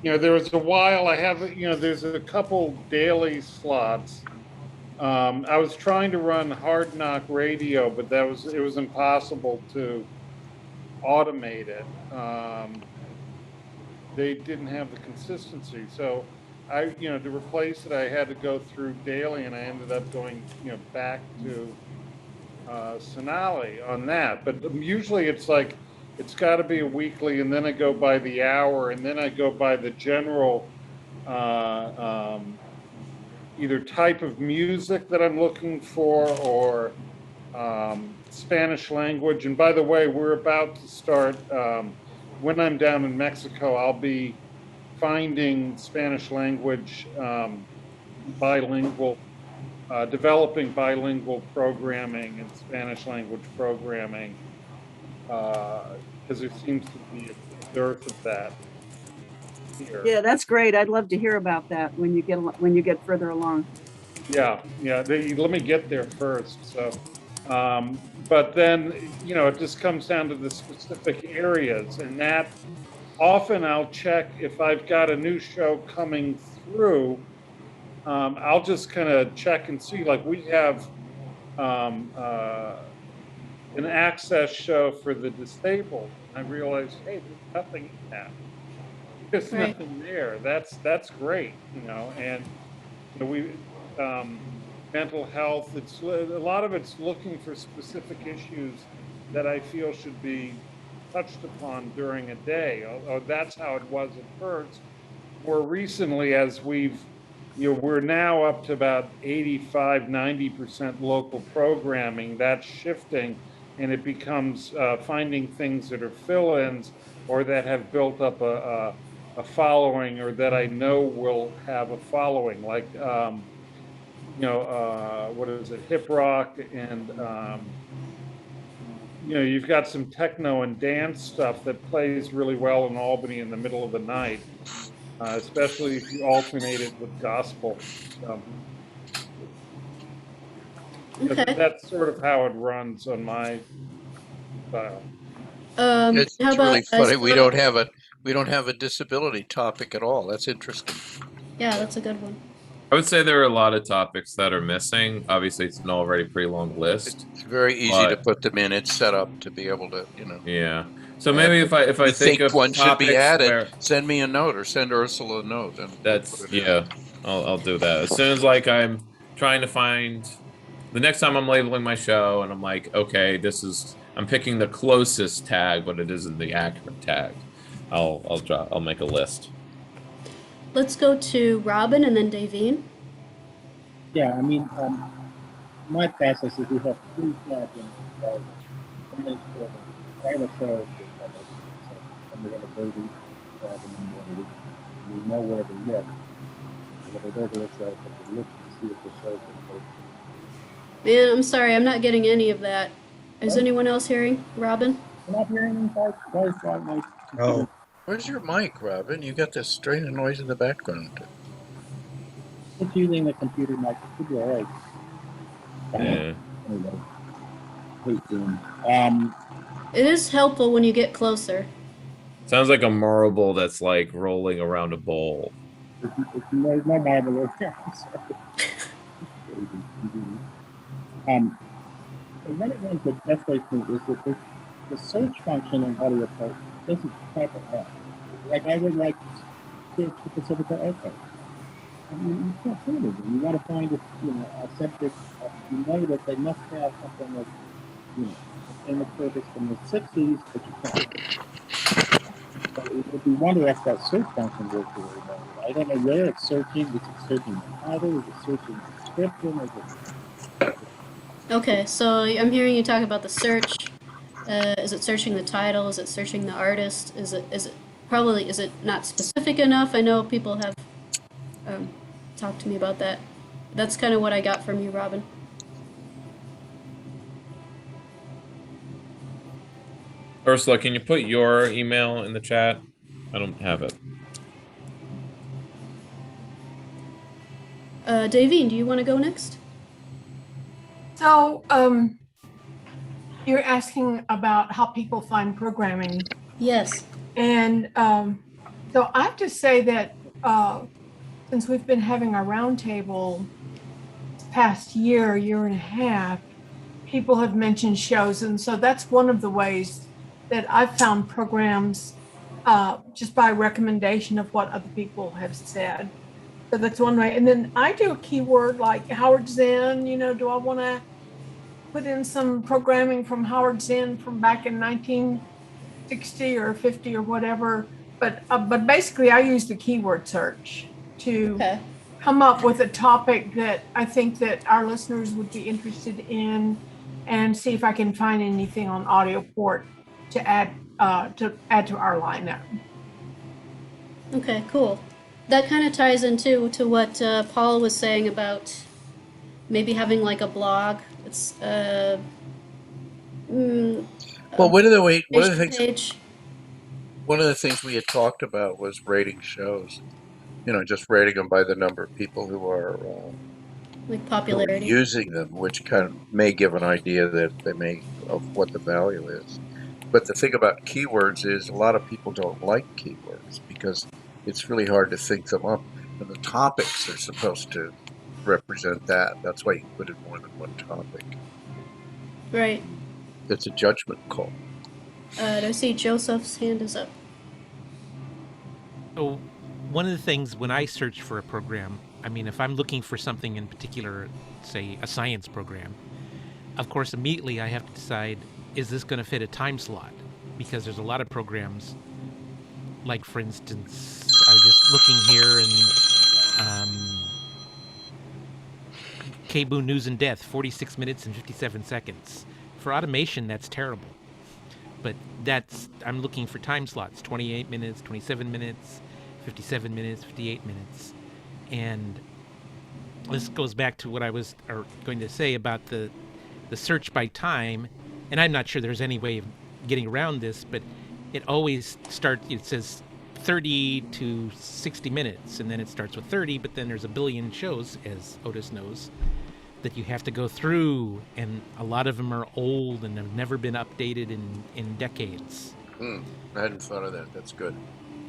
there was a while I have there's a couple daily slots. I was trying to run Hard Knock Radio, but it was impossible to automate it. They didn't have the consistency, so to replace it, I had to go through daily, and I ended up going back to Sonali on that. But usually it's like it's got to be a weekly, and then I go by the hour, and then I go by the general either type of music that I'm looking for, or Spanish language. And by the way, we're about to start, when I'm down in Mexico, I'll be finding Spanish language bilingual, developing bilingual programming and Spanish language programming, because there seems to be a dearth of that here. Yeah, that's great. I'd love to hear about that when you get further along. Yeah. Let me get there first. So, but then it just comes down to the specific areas, and that often I'll check if I've got a new show coming through. I'll just kind of check and see. Like we have an access show for the disabled. I realized, hey, there's nothing in that. There's nothing there. That's great, and we mental health. It's a lot of it's looking for specific issues that I feel should be touched upon during a day. Although that's how it was at first. More recently, as we're now up to about 85-90% local programming. That's shifting, and it becomes finding things that are fill-ins or that have built up a following, or that I know will have a following, like what is it, hip rock, and you've got some techno and dance stuff that plays really well in Albany in the middle of the night, especially if you alternate it with gospel. Okay. That's sort of how it runs on my style. It's How really about funny. We don't have a disability topic at all. That's interesting. Yeah, that's a good one. I would say there are a lot of topics that are missing. Obviously, it's an already pretty long list. It's very easy to put them in. It's set up to be able to, Yeah. So maybe if I you think of one should be topics added, where send me a note or send Ursula a note. And that's I'll do that as soon as I'm trying to find the next time I'm labeling my show, and I'm like, okay, I'm picking the closest tag, but it isn't the accurate tag. I'll make a list. Let's go to Robin and then Davine. Yeah, I mean, my process is we have 3 tabs in somebody's program. I have a show, and we're going to go to tab in the morning. We know where to look. What it over looks like, but we look to see if the show's been posted. Man, I'm sorry, I'm not getting any of that. Is anyone else hearing Robin? I'm not hearing any guys my Oh. Where's your mic, Robin? You got this strange noise in the background. It's using the computer mic. It should be all right. Yeah. Anyway, hate Zoom. It is helpful when you get closer. Sounds like a marble that's like rolling around a bowl. It's no marble over there. One of the things that frustrates me is that the search function in AudioPort doesn't quite have. Like I would like to search the Pacifica Ocean. I mean, you can't find anything. You want to find a subject. You know that they must have something that's a famous service from the '60s, but you can't. So it would be wonder if that search function works really well. I don't know where it's searching. Is it searching the title? Is it searching the description? Is it? Okay, so I'm hearing you talk about the search. Is it searching the title? Is it searching the artist? Is it not specific enough? I know people have talked to me about that. That's kind of what I got from you, Robin. Ursula, can you put your email in the chat? I don't have it. Davine, do you want to go next? So, you're asking about how people find programming. Yes. And so I have to say that since we've been having our roundtable this past year and a half, people have mentioned shows. And so that's one of the ways that I've found programs just by recommendation of what other people have said. So that's one way. And then I do a keyword like Howard Zinn, do I want to put in some programming from Howard Zinn from back in 1960 or 50 or whatever. But basically I use the keyword search to come up with a topic that I think that our listeners would be interested in and see if I can find anything on AudioPort to add to our lineup. Okay, cool. That kind of ties into to what Paul was saying about maybe having like a blog. It's well, one of the things we had talked about was rating shows. Just rating them by the number of people who are like popularity using them, which kind of may give an idea that of what the value is. But the thing about keywords is a lot of people don't like keywords because it's really hard to think them up, and the topics are supposed to represent that. That's why you put in more than one topic. Right. It's a judgment call. I see Joseph's hand is up. So one of the things when I search for a program, I mean, if I'm looking for something in particular, say a science program, of course, immediately I have to decide, is this going to fit a time slot? Because there's a lot of programs, like for instance, I was just looking here and KBOO News and Death, 46 minutes and 57 seconds. For automation, that's terrible. But I'm looking for time slots, 28 minutes, 27 minutes, 57 minutes, 58 minutes. And this goes back to what I was going to say about the search by time. And I'm not sure there's any way of getting around this, but it always it says 30 to 60 minutes, and then it starts with 30, but then there's a billion shows, as Otis knows, that you have to go through, and a lot of them are old and have never been updated in decades. I hadn't thought of that. That's good.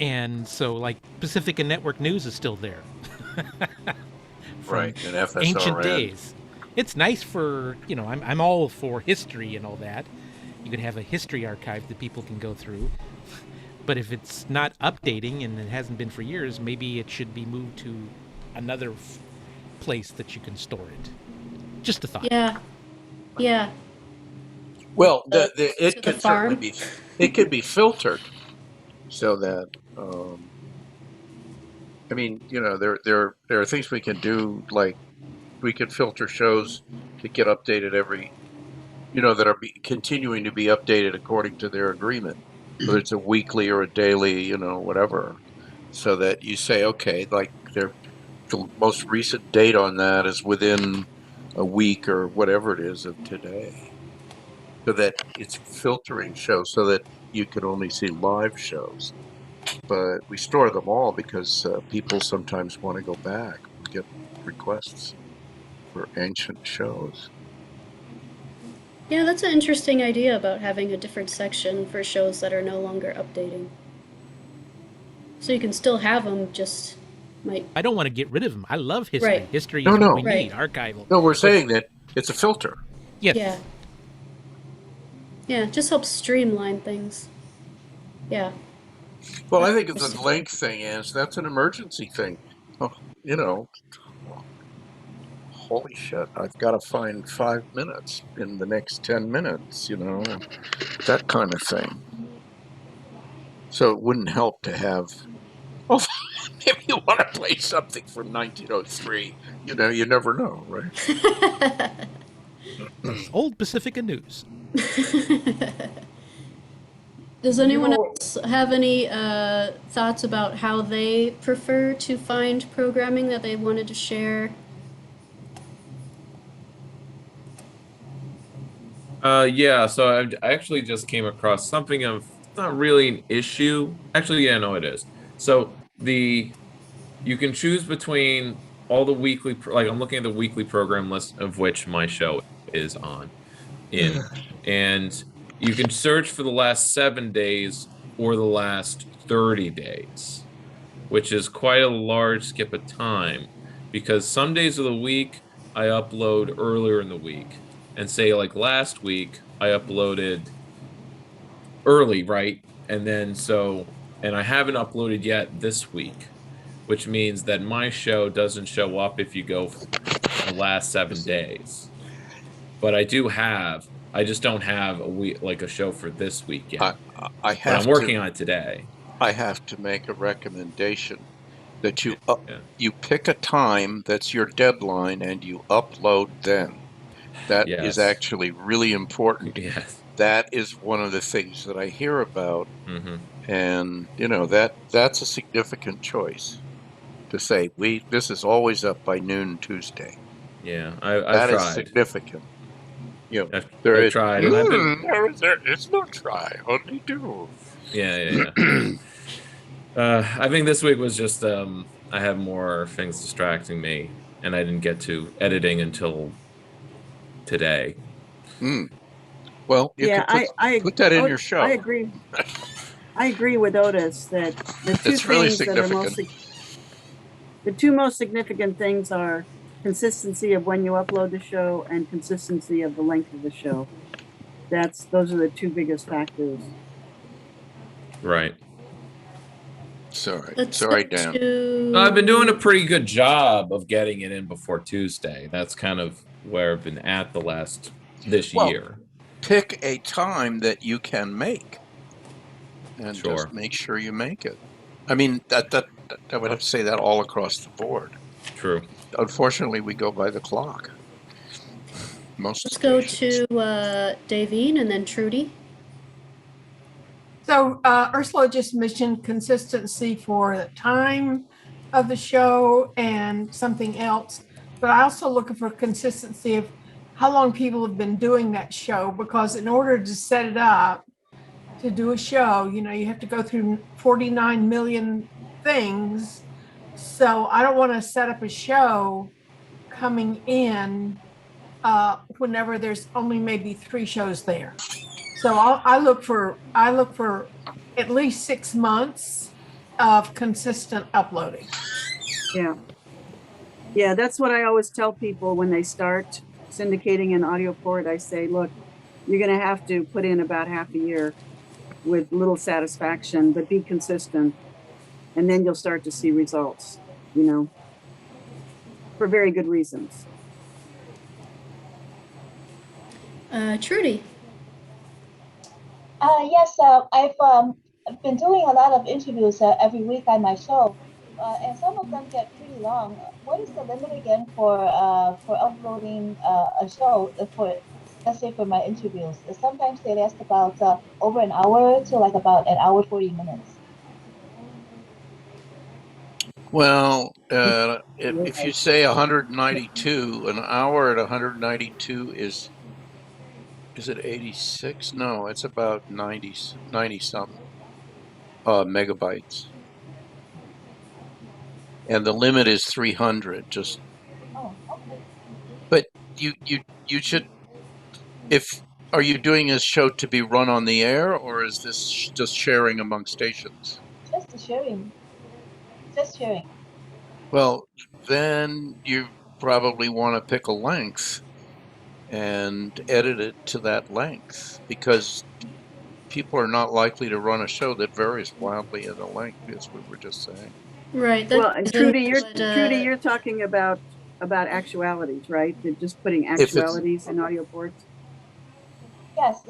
And so, like, Pacifica Network News is still there. Right, and FSRN. Ancient days. It's nice for, I'm all for history and all that. You could have a history archive that people can go through. But if it's not updating and it hasn't been for years, maybe it should be moved to another place that you can store it. Just a thought. Yeah. Well, it can certainly be filtered so that there are things we can do, like we can filter shows to get updated that are continuing to be updated according to their agreement, whether it's a weekly or a daily, whatever, so that you say, okay, like the most recent date on that is within a week or whatever it is of today, so that it's filtering shows so that you can only see live shows. But we store them all because people sometimes want to go back. We get requests for ancient shows. Yeah, that's an interesting idea about having a different section for shows that are no longer updating. So you can still have them, just might. I don't want to get rid of them. I love history. Right. History No, is what no. we Right. need, archival. No, we're But saying that it's a filter. yes, Yeah. Yeah, it just helps streamline things. Yeah. Well, I think the length thing is that's an emergency thing. Oh, you know, holy shit, I've got to find 5 minutes in the next 10 minutes, that kind of thing. So it wouldn't help to have, oh, if you want to play something from 1903, you never know, right? old Pacifica News. Does anyone know, else have any thoughts about how they prefer to find programming that they wanted to share? Yeah, so I actually just came across something of not really an issue. Actually, yeah, no, it is. So you can choose between all the weekly, like I'm looking at the weekly program list of which my show is in, and you can search for the last 7 days or the last 30 days, which is quite a large skip of time because some days of the week I upload earlier in the week. And say like last week I uploaded early, right? And I haven't uploaded yet this week, which means that my show doesn't show up if you go for the last 7 days. But I just don't have a week like a show for this week yet. I But I'm have working to on it today. I have to make a recommendation that Yeah. you pick a time that's your deadline and you upload then. That is Yes. actually really important. Yes. That is one of the things that I hear about, Hmm. and that's a significant choice to say this is always up by noon Tuesday. Yeah. I've That is tried. significant. There I've is tried, and I've been. it's no try, only do. Yeah. I think this week was just I had more things distracting me, and I didn't get to editing until today. Well, you Yeah, could put that in your I show. agree. I agree with Otis that the two It's really things that are significant. the two most significant things are consistency of when you upload the show and consistency of the length of the show. Those are the two biggest factors. Right. Sorry, Let's sorry, go Dan. to. I've been doing a pretty good job of getting it in before Tuesday. That's kind of where I've been at this Well, year. pick a time that you can make, and Sure. just make sure you make it. I mean, I would have to say that all across the board. True. Unfortunately, we go by the clock. Most Let's go stations. to Davine and then Trudy. So Ursula just mentioned consistency for the time of the show and something else, but I also looking for consistency of how long people have been doing that show, because in order to set it up to do a show, you have to go through 49 million things. So I don't want to set up a show coming in whenever there's only maybe 3 shows there. So I look for at least 6 months of consistent uploading. Yeah, that's what I always tell people when they start syndicating an AudioPort. I say, look, you're going to have to put in about half a year with little satisfaction, but be consistent. And then you'll start to see results, for very good reasons. Trudy. Yes, I've been doing a lot of interviews every week on my show, and some of them get pretty long. What is the limit again for uploading a show for, let's say, for my interviews? Sometimes they last about over an hour to like about an hour 40 minutes. Well, if you say 192, an hour at 192 is it 86? No, it's about 90 something megabytes. And the limit is 300. Just Oh, okay. but you should, if are you doing this show to be run on the air, or is this just sharing among stations? Just sharing. Just sharing. Well, then you probably want to pick a length and edit it to that length, because people are not likely to run a show that varies wildly in the length, as we were just saying. Right. Well, That and ties Trudy, into what, you're talking about actualities, right? They're just putting If it's actualities in audio ports. Yes,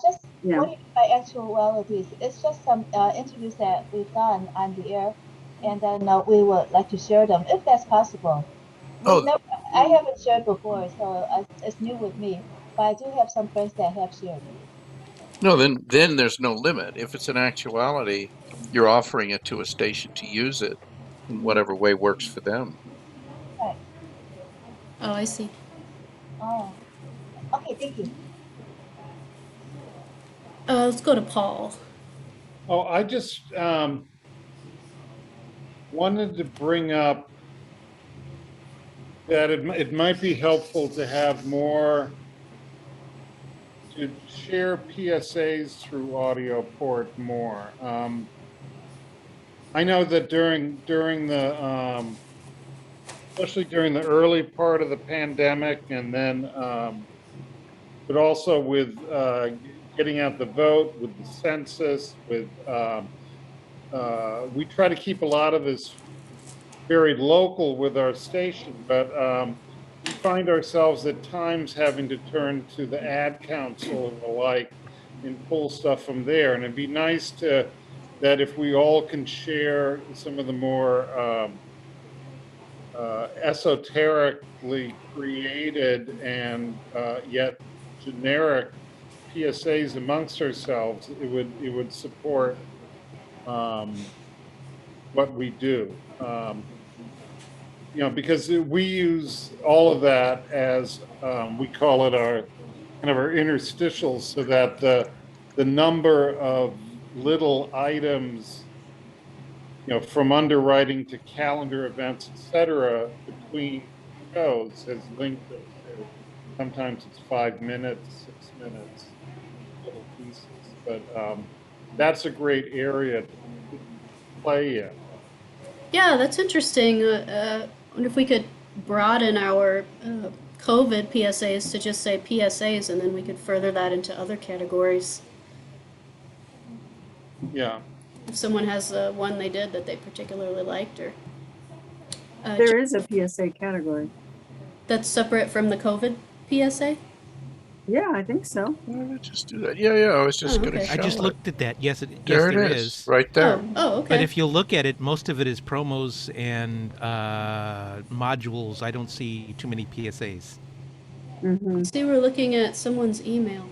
just Yeah. what do you mean by actualities? It's just some interviews that we've done on the air, and then we would like to share them if that's possible. We've oh never, I haven't shared before, so it's new with me. But I do have some friends that have shared. no, then there's no limit. If it's an actuality, you're offering it to a station to use it in whatever way works for them. Right. oh, I see. Oh, okay. Thank you. Let's go to Paul. Oh, I just wanted to bring up that it might be helpful to have more, to share PSAs through AudioPort more. I know that during the especially during the early part of the pandemic, and then but also with getting out the vote, with the census, with we try to keep a lot of this very local with our station, but we find ourselves at times having to turn to the ad council and the like and pull stuff from there. And it'd be nice to, that if we all can share some of the more esoterically created and yet generic PSAs amongst ourselves, it would support what we do. You know, because we use all of that as we call it our kind of our interstitials, so that the number of little items, you know, from underwriting to calendar events, etc., between shows has linked us to, sometimes it's 5 minutes, 6 minutes, little pieces, but that's a great area to play in. Yeah, that's interesting. Wonder if we could broaden our COVID PSAs to just say PSAs, and then we could further that into other categories. Yeah. If someone has one they did that they particularly liked, or There is a PSA category. that's separate from the COVID PSA. Yeah, I think so. Why don't I just do that? Yeah, I was just Oh, going to okay. show I just it. looked at that. Yes, There there it is, right there. Oh, okay. But if you look at it, most of it is promos and modules. I don't see too many PSAs. Mm-hmm. See, we're looking at someone's email.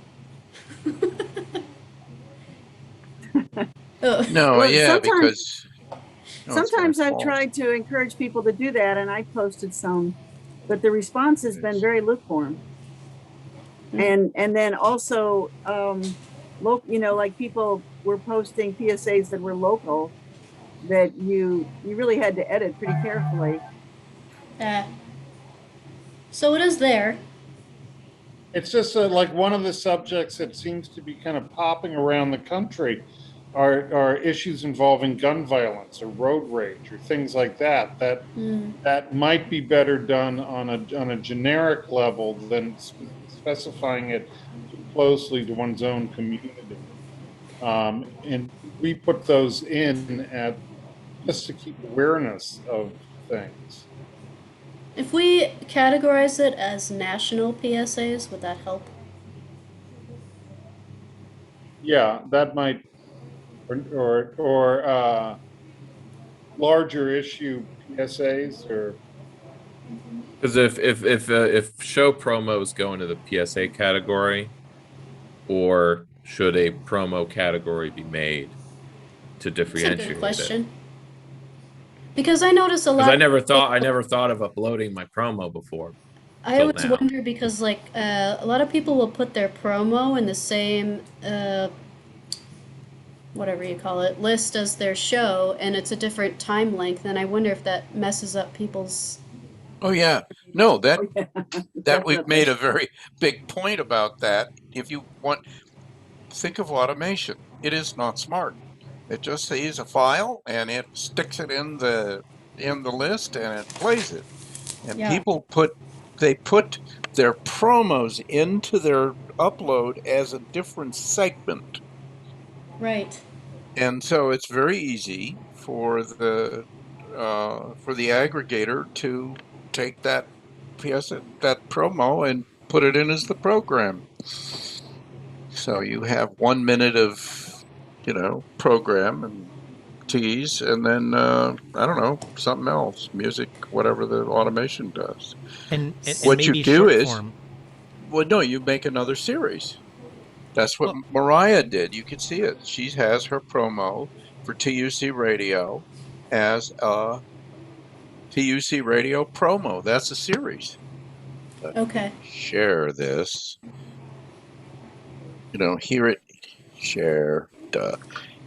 Oh. No, Well, yeah, because no, it's my sometimes I've fault. tried to encourage people to do that, and I posted some, but the response has been very lukewarm. And then also, you know, like people were posting PSAs that were local that you really had to edit pretty carefully. So it is there. It's just like one of the subjects that seems to be kind of popping around the country are issues involving gun violence or road rage or things like that. That might be better done on a generic level than specifying it too closely to one's own community. And we put those in at just to keep awareness of things. If we categorize it as national PSAs, would that help? Yeah, that might, or larger issue PSAs, or Because if show promos go into the PSA category, or should a promo category be made to That's a differentiate good it? question. Because I notice a Because lot. I never thought of uploading my promo before. I till always now. wonder because like a lot of people will put their promo in the same whatever you call it list as their show, and it's a different time length, and I wonder if that messes up people's. Oh yeah, No, that Oh, yeah, that we've made definitely. a very big point about that. If you want, think of automation. It is not smart. It just sees a file and it sticks it in the list and it plays it. And Yeah, people put their promos into their upload as a different segment. right. And so it's very easy for the aggregator to take that promo and put it in as the program. So you have 1 minute of program and tease, and then I don't know, something else, music, whatever the automation does. And What you maybe do short is, form. well, no, you make another series. That's what Well, Mariah did. You can see it. She has her promo for TUC Radio as a TUC Radio promo. That's a series. Let Okay. me share this. Here it, share, duh.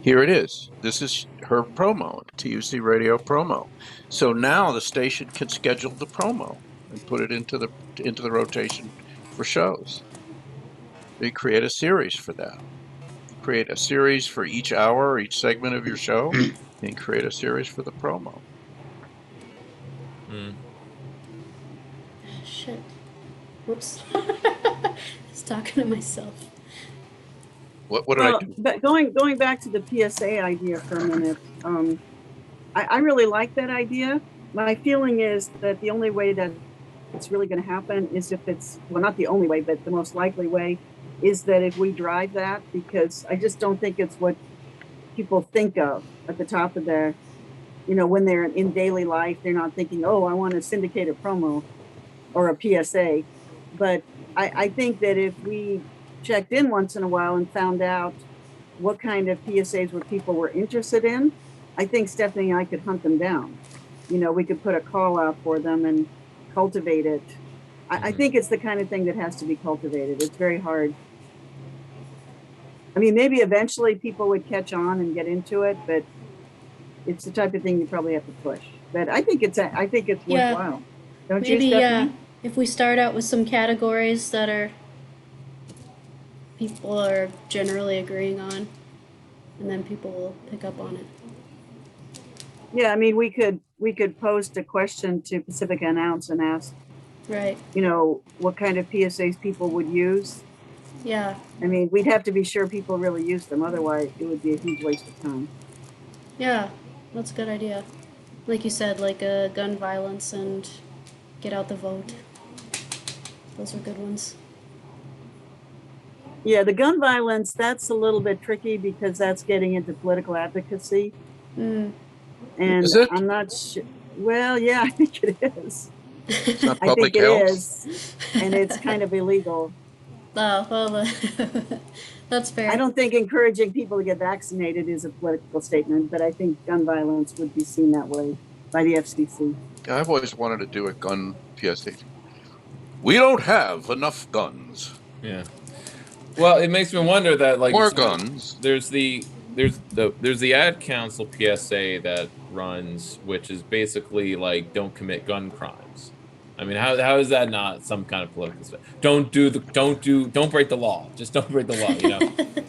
Here it is. This is her promo, TUC Radio promo. So now the station can schedule the promo and put it into the rotation for shows. They create a series for that. Create a series for each hour, each segment of your show, and create a series for the promo. Mm. Shit. Whoops. Just talking to myself. What did I Well, do? but going back to the PSA idea for a minute, I really like that idea. My feeling is that the only way that it's really going to happen is if it's, well, not the only way, but the most likely way is that if we drive that, because I just don't think it's what people think of at the top of their, when they're in daily life, they're not thinking, oh, I want to syndicate a promo or a PSA. But I think that if we checked in once in a while and found out what kind of PSAs were people were interested in, I think Stephanie and I could hunt them down. We could put a call out for them and cultivate it. I think it's the kind of thing that has to be cultivated. It's very hard. I mean, maybe eventually people would catch on and get into it, but it's the type of thing you probably have to push. But I think it's Yeah, worthwhile. Don't maybe, you, Stephanie? if we start out with some categories that people are generally agreeing on, and then people will pick up on it. Yeah, I mean, we could post a question to Pacific Announce and ask, Right. what kind of PSAs people would use. Yeah. I mean, we'd have to be sure people really use them. Otherwise, it would be a huge waste of time. Yeah. That's a good idea. Like you said, like gun violence and get out the vote. Those are good ones. Yeah, the gun violence, that's a little bit tricky because that's getting into political advocacy. Mm. And Is it? I'm not sure. Well, yeah, I think it is. It's not I think public it health. is. And it's kind of illegal. Oh, well, that's fair. I don't think encouraging people to get vaccinated is a political statement, but I think gun violence would be seen that way by the FCC. I've always wanted to do a gun PSA. We don't have enough guns. Yeah. Well, it makes me wonder that More guns. There's the ad council PSA that runs, which is basically like don't commit gun crimes. I mean, how is that not some kind of political stuff? Don't break the law. Just don't break the law.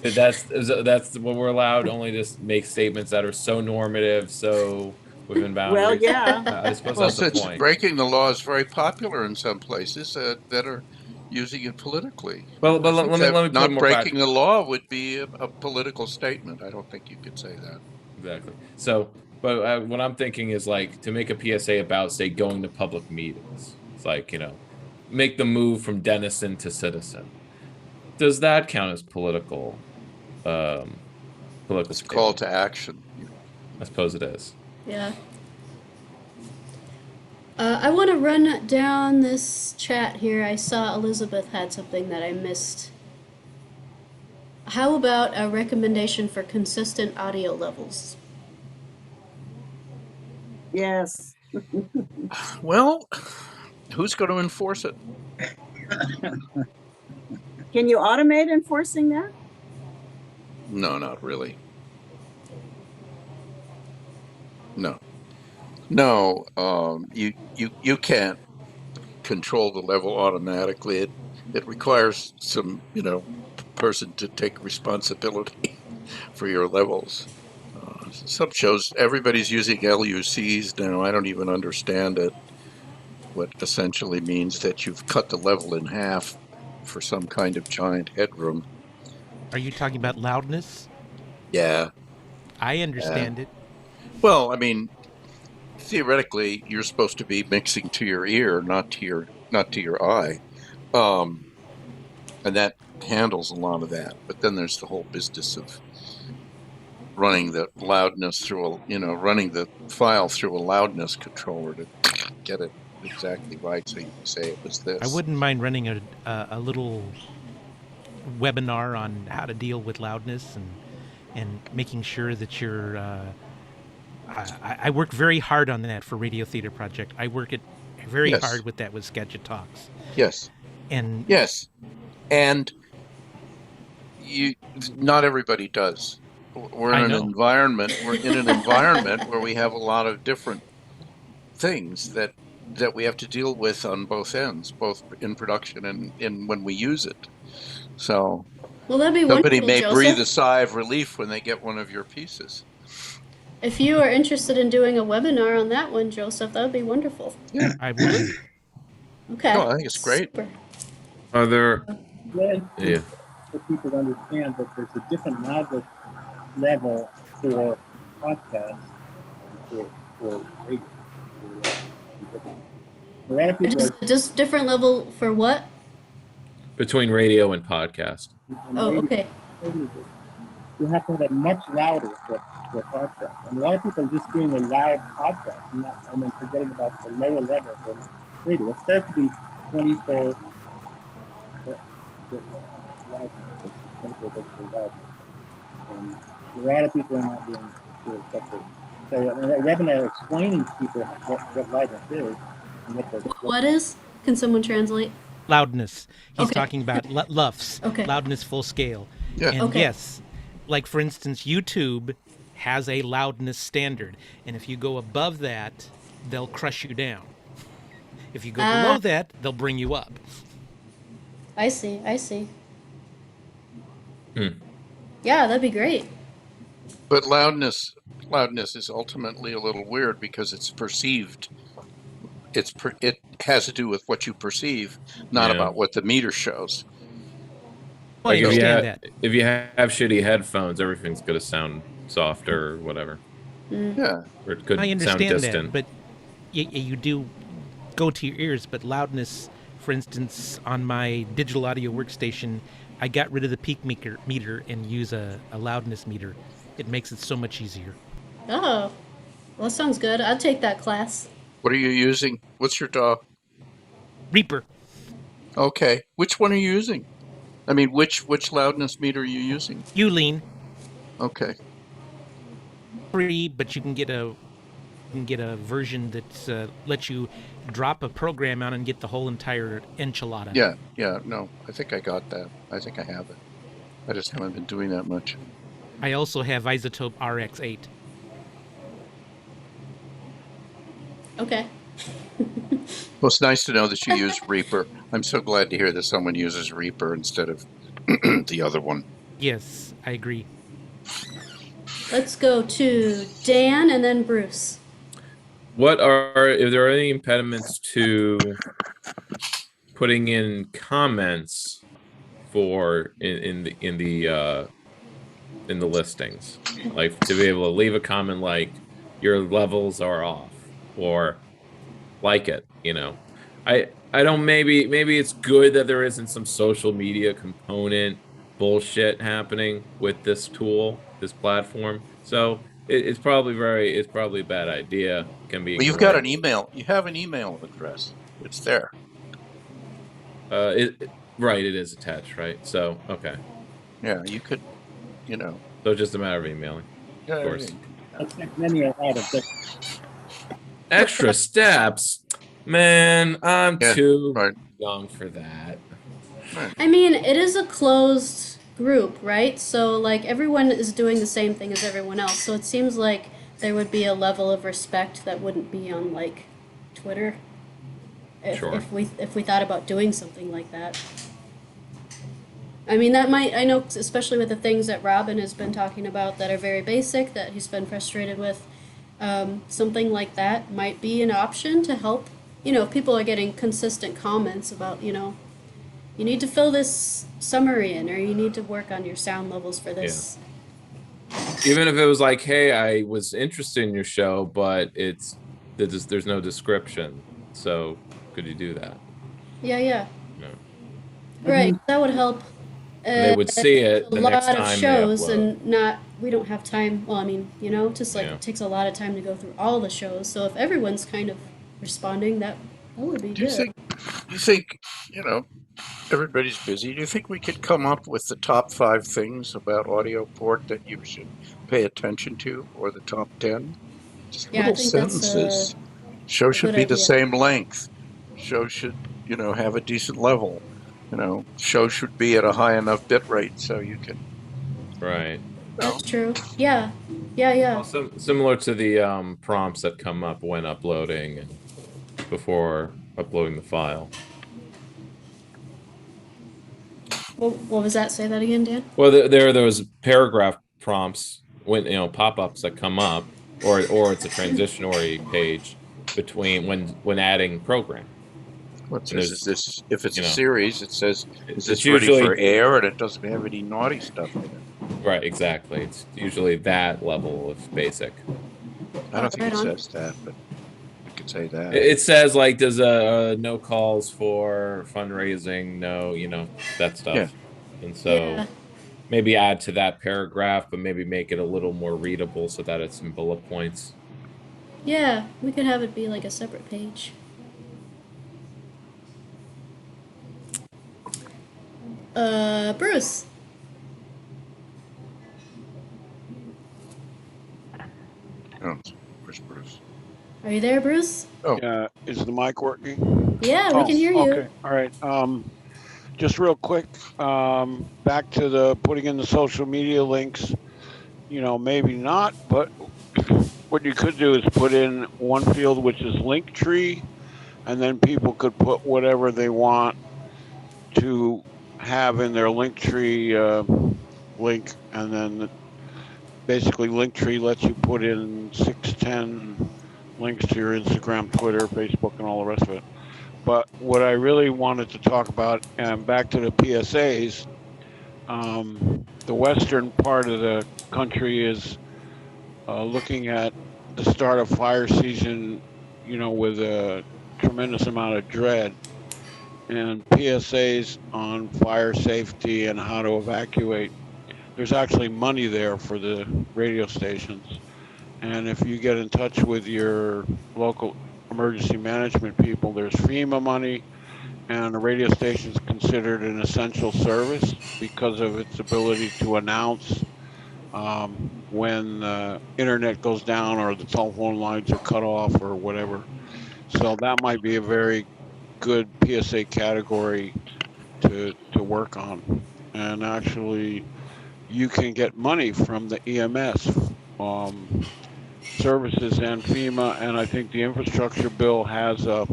That's what we're allowed. Only to make statements that are so normative, so within boundaries. Well, yeah. I suppose that's the point. Breaking the law is very popular in some places that are using it politically. Well, but let me put not more breaking the law would be a political statement. I don't think you could say that. Exactly. So, but what I'm thinking is like to make a PSA about, say, going to public meetings. It's like, make the move from denizen to citizen. Does that count as political? Political. It's a call to action. I suppose it is. Yeah. I want to run down this chat here. I saw Elizabeth had something that I missed. How about a recommendation for consistent audio levels? Yes. Well, who's going to enforce it? Can you automate enforcing that? No, not really. No, you can't. control the level automatically. It requires some, person to take responsibility for your levels. Some shows, everybody's using LUCs now. I don't even understand it. What essentially means that you've cut the level in half for some kind of giant headroom. Are you talking about loudness? Yeah. I understand it. Well, I mean, theoretically, you're supposed to be mixing to your ear, not to your eye, and that handles a lot of that. But then there's the whole business of running the loudness through running the file through a loudness controller to get it exactly right, so you can say it was this. I wouldn't mind running a little webinar on how to deal with loudness and making sure that you're. I work very hard on that for Radio Theater Project. I work it very Yes. hard with that with Sketchet Talks. Yes. And Yes. And not everybody does. We're in an environment where we have a lot of different things that we have to deal with on both ends, both in production and in when we use it. So Well, that'd be somebody wonderful, may Joseph. breathe a sigh of relief when they get one of your pieces. If you are interested in doing a webinar on that one, Joseph, that would be wonderful. Yeah, I would. Okay. No, I think it's great. Super. Are there? Yeah. For people to understand that there's a different loudness level for podcasts and for radio. A lot of people Just different level for what? Between radio and podcast. Oh, okay. You have to have it much louder for podcast. And a lot of people are just doing a loud podcast and then forgetting about the lower level for radio. It starts to be 24 loud. And a lot of people are not doing it. So a webinar explaining to people what loudness is and what is? Can someone translate? Loudness. He's Okay. talking about LUFS. Okay. Loudness full scale. Yeah. And Okay. yes, like for instance, YouTube has a loudness standard, and if you go above that, they'll crush you down. If you go below that, they'll bring you up. I see. I see. Hmm. Yeah, that'd be great. But loudness is ultimately a little weird because it's perceived. It has to do with what you perceive, not Yeah. about what the meter shows. Well, I Like understand that. if you have shitty headphones, everything's gonna sound softer or whatever. Yeah. Or it could I sound understand distant. that, but you do go to your ears. But loudness, for instance, on my digital audio workstation, I got rid of the peak meter and use a loudness meter. It makes it so much easier. Oh, well, that sounds good. I'll take that class. What are you using? What's your DAW? Reaper. Okay. Which one are you using? I mean, which loudness meter are you using? Ulean. Okay. Free, but you can get a version that lets you drop a program out and get the whole entire enchilada. Yeah. No, I think I got that. I think I have it. I just haven't been doing that much. I also have Isotope RX8. Okay. Well, it's nice to know that you use Reaper. I'm so glad to hear that someone uses Reaper instead of the other one. Yes, I agree. Let's go to Dan and then Bruce. If there are any impediments to putting in comments for in the listings, like to be able to leave a comment like your levels are off or like it, I don't, maybe it's good that there isn't some social media component bullshit happening with this tool, this platform. So it's probably a bad idea. Can be. Well, you've got an email. You have an email address. It's there. Right, it is attached, right? So okay. Yeah, you could, So it's just a matter of emailing. Yeah, of course. Many are out of this. Extra steps, man. I'm too right. young for that. I mean, it is a closed group, right? So, like, everyone is doing the same thing as everyone else. So it seems like there would be a level of respect that wouldn't be on, like, Twitter. Sure. If we thought about doing something like that. I mean, that might, I know, especially with the things that Robin has been talking about that are very basic, that he's been frustrated with, something like that might be an option to help. You know, if people are getting consistent comments about, you know, you need to fill this summary in, or you need to work on your sound levels for this. Even if it was like, hey, I was interested in your show, but there's no description. So could you do that? Yeah. No. Right, that would help. And they would see A it the next lot of time they shows, upload. and we don't have time. Well, I mean, you know, just like Yeah. it takes a lot of time to go through all the shows. So if everyone's kind of responding, that would be Do you good. think, you know, everybody's busy. Do you think we could come up with the top 5 things about AudioPort that you should pay attention to, or the top 10? Just Yeah, I little think that's sentences. Show a should good be the idea. same length. Show should, you know, have a decent level. You know, show should be at a high enough bit rate so you can, Right. you know, That's true. Yeah. Yeah. Also, similar to the prompts that come up when uploading and before uploading the file. What was that? Say that again, Dan. Well, there are those paragraph prompts when, you know, pop-ups that come up, or it's a transitionary page between when adding program. what And says is this, if it's you a know, series, it says, is it's this ready for usually air, and it doesn't have any naughty stuff in it. right, exactly. It's usually that level of basic. I don't think Right it on. says that, but it could say that. It says like there's no calls for fundraising, no, you know, that stuff. Yeah. And so Yeah. maybe add to that paragraph, but maybe make it a little more readable so that it's in bullet points. Yeah, we could have it be like a separate page. Bruce. Oh, where's Bruce? Are you there, Bruce? Oh. Yeah, is the mic working? Yeah, we can hear you. Okay, all right. Just real quick, back to the putting in the social media links. You know, maybe not, but what you could do is put in one field which is link tree, and then people could put whatever they want to have in their link tree link, and then basically Linktree lets you put in 6-10 links to your Instagram, Twitter, Facebook, and all the rest of it. But what I really wanted to talk about, and back to the PSAs, the western part of the country is looking at the start of fire season, you know, with a tremendous amount of dread. And PSAs on fire safety and how to evacuate, there's actually money there for the radio stations. And if you get in touch with your local emergency management people, there's FEMA money, and the radio station is considered an essential service because of its ability to announce when the internet goes down or the telephone lines are cut off or whatever. So that might be a very good PSA category to work on. And actually, you can get money from the EMS services and FEMA, and I think the infrastructure bill has a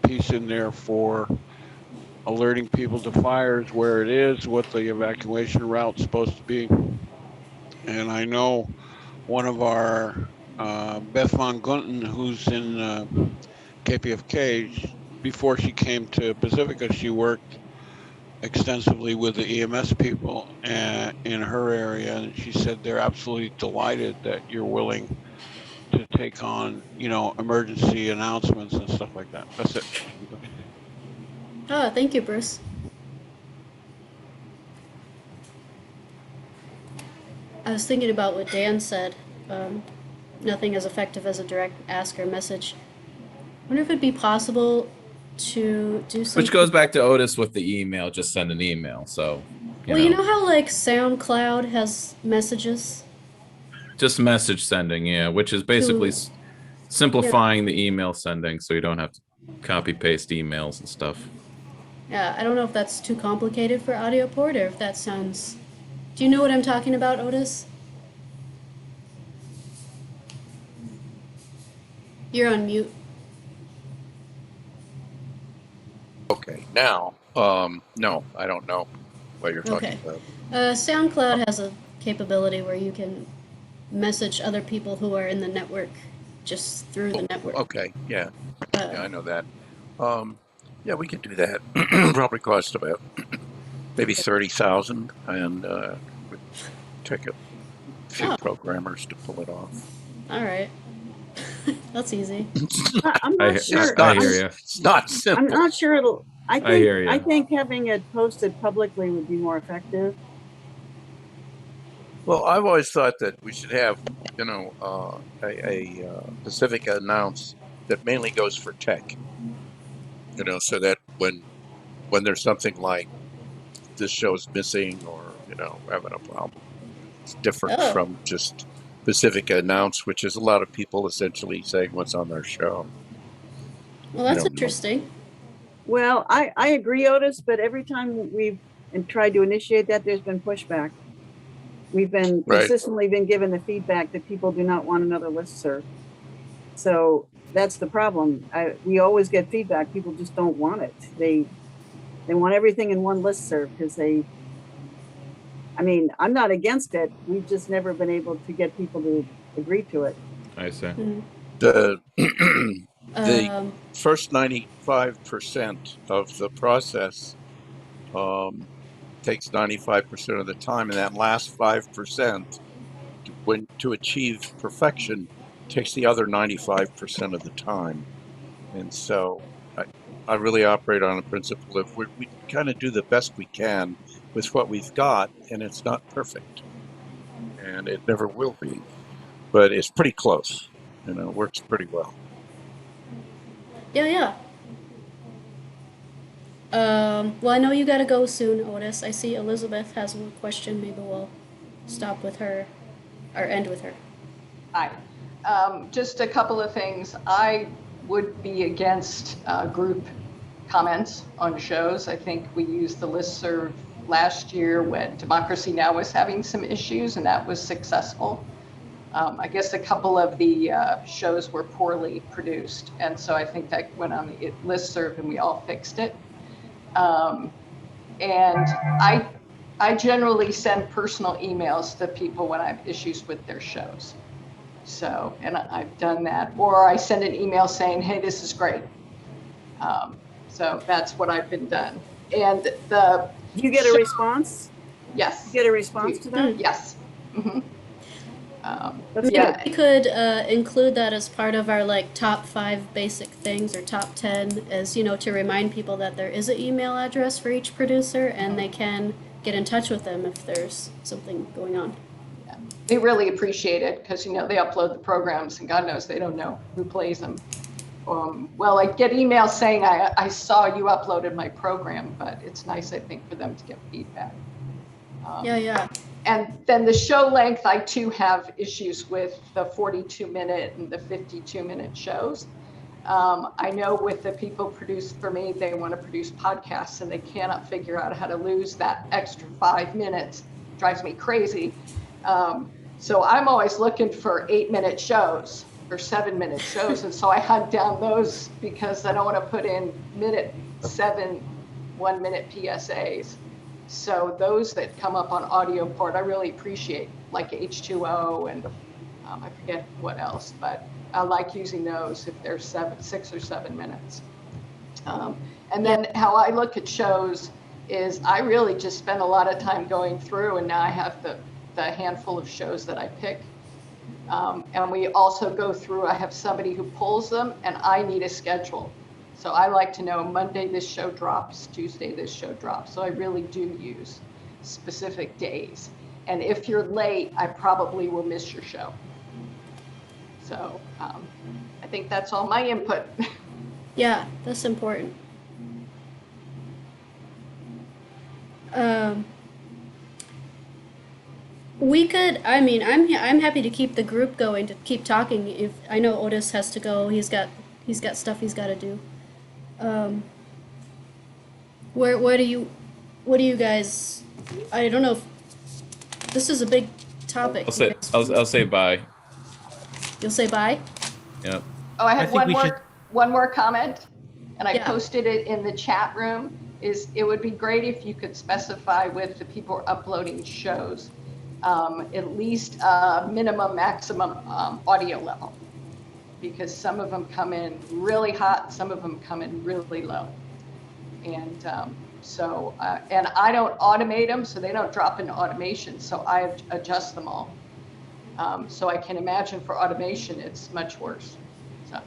piece in there for alerting people to fires, where it is, what the evacuation route's supposed to be. And I know one of our Beth Von Gunten, who's in KPFK, before she came to Pacifica, she worked extensively with the EMS people in her area, and she said they're absolutely delighted that you're willing to take on, you know, emergency announcements and stuff like that. That's it. Oh, thank you, Bruce. I was thinking about what Dan said. Nothing as effective as a direct ask or message. I wonder if it'd be possible to do something. Which goes back to Otis with the email, just send an email. So, you know how like SoundCloud has messages? Just message sending, yeah, which is basically simplifying the email sending so you don't have to copy paste emails and stuff. Yeah, I don't know if that's too complicated for AudioPort or if that sounds... Do you know what I'm talking about, Otis? You're on mute. Okay, now, no, I don't know what you're talking Okay. about. SoundCloud has a capability where you can message other people who are in the network just through the network. Okay, yeah, Uh, I know that. Yeah, we could do that. Probably cost about maybe 30,000, and would take a few Oh. programmers to pull it off. All right. That's easy. I'm not sure. I hear you. It's not simple. I'm not sure it'll. I think. hear ya. I think having it posted publicly would be more effective. Well, I've always thought that we should have, a specific announce that mainly goes for tech. So that when there's something like this show's missing or having a problem, it's different Oh. from just specific announce, which is a lot of people essentially saying what's on their show. Well, that's I don't know. interesting. Well, I agree, Otis, but every time we've tried to initiate that, there's been pushback. We've been Right. consistently been given the feedback that people do not want another listserv. So that's the problem. We always get feedback. People just don't want it. They want everything in one listserv because I mean, I'm not against it. We've just never been able to get people to agree to it. I see. The Um, first 95% of the process takes 95% of the time, and that last 5%, when to achieve perfection, takes the other 95% of the time. And so I really operate on a principle of we kind of do the best we can with what we've got, and it's not perfect, and it never will be, but it's pretty close. It works pretty well. yeah. Well, I know you gotta go soon, Otis. I see Elizabeth has one question. Maybe we'll stop with her or end with her. Hi. Just a couple of things. I would be against group comments on shows. I think we used the listserv last year when Democracy Now! Was having some issues, and that was successful. I guess a couple of the shows were poorly produced, and so I think that went on the listserv and we all fixed it. And I generally send personal emails to people when I have issues with their shows. So, and I've done that, or I send an email saying, hey, this is great. So that's what I've been done. And Do you get a response? Yes. You get a response to that? Yes. Mm-hmm. Yeah. We could include that as part of our top 5 basic things or top 10, as to remind people that there is an email address for each producer and they can get in touch with them if there's something going on. Yeah. They really appreciate it because they upload the programs and God knows they don't know who plays them. Well, I get emails saying I saw you uploaded my program, but it's nice, I think, for them to get feedback. Yeah. And then the show length, I too have issues with the 42-minute and the 52-minute shows. I know with the people produced for me, they want to produce podcasts and they cannot figure out how to lose that extra 5 minutes. Drives me crazy. So I'm always looking for 8-minute shows or 7-minute shows. And so I hunt down those because I don't want to put in minute 7, 1-minute PSAs. So those that come up on AudioPort, I really appreciate, like H2O and I forget what else, but I like using those if they're 6 or 7 minutes. And then how I look at shows is I really just spend a lot of time going through, and now I have the handful of shows that I pick. And we also go through, I have somebody who pulls them, and I need a schedule. So I like to know Monday this show drops, Tuesday this show drops. So I really do use specific days. And if you're late, I probably will miss your show. So I think that's all my input. Yeah, that's important. We could. I mean, I'm happy to keep the group going, to keep talking. If I know Otis has to go, he's got stuff he's got to do. What do you guys? I don't know if this is a big topic. I'll say bye. You'll say bye? Yep. Oh, I have I think we should- one more comment. and I Yeah. posted it in the chat room, is it would be great if you could specify with the people who are uploading shows, at least minimum, maximum audio level. Because some of them come in really hot, some of them come in really low. And and I don't automate them, so they don't drop into automation, so I adjust them all. So I can imagine for automation, it's much worse. So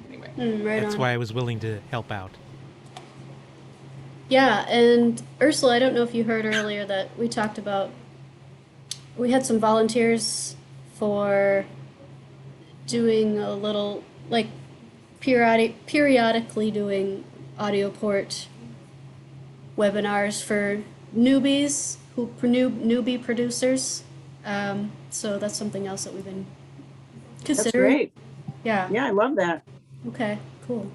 anyway. Right That's on. why I was willing to help out. Yeah, and Ursula, I don't know if you heard earlier that we talked about, we had some volunteers for doing a little, like, periodically doing AudioPort webinars for newbies, newbie producers. So that's something else that we've been That's considering. great. Yeah. Yeah, I love that. Okay, cool.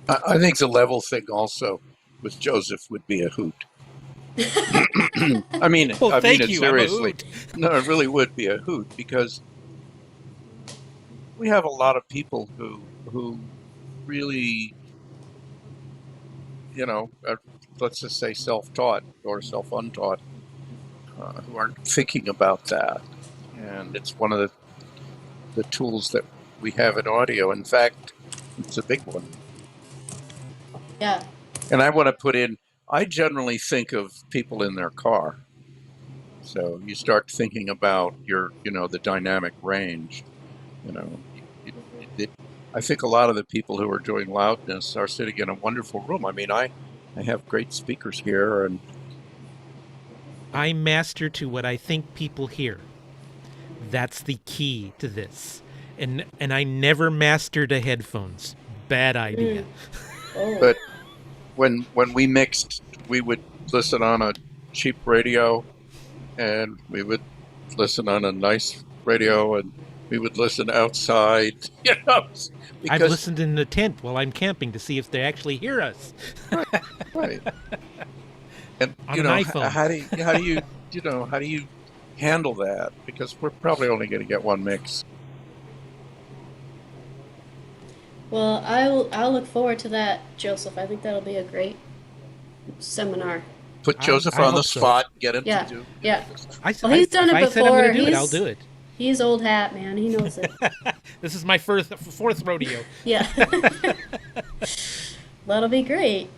I think the level thing also with Joseph would be a hoot. I mean Thank it you. I'm a seriously. hoot. No, it really would be a hoot because we have a lot of people who really, are, let's just say self-taught or self-untaught, who aren't thinking about that. And it's one of the tools that we have in audio. In fact, it's a big one. Yeah. And I want to put in, I generally think of people in their car. So you start thinking about the dynamic range. I think a lot of the people who are doing loudness are sitting in a wonderful room. I mean, I have great speakers here, and I master to what I think people hear. That's the key to this. And I never master to headphones. Bad idea. Oh. But when we mixed, we would listen on a cheap radio, and we would listen on a nice radio, and we would listen outside. I've listened in the tent while I'm camping to see if they actually hear us. Right. And On an iPhone. how do you handle that? Because we're probably only going to get one mix. Well, I'll look forward to that, Joseph. I think that'll be a great seminar. Put Joseph I on the hope so. spot. Get him Yeah, to do. yeah. Well, he's done it if I said I'm before. going to do it, I'll do it. He's old hat, man. He knows it. This is my fourth rodeo. Yeah. That'll be great.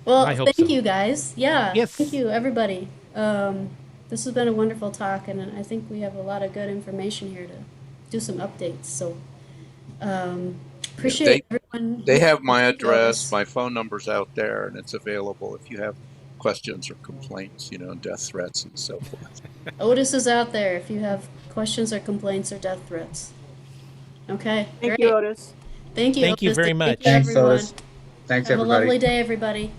Well, I hope thank so. you guys. Yeah. Yes. Thank you, everybody. This has been a wonderful talk, and I think we have a lot of good information here to do some updates. So, appreciate everyone. They have my listening to address, us. my phone number's out there, and it's available if you have questions or complaints, death threats and so forth. Otis is out there if you have questions or complaints or death threats. Okay. Thank great. you, Otis. Thank you. Thank you Otis. very Thank much. you, Thanks, everyone. Otis. Thanks, Have everybody. a lovely day, everybody.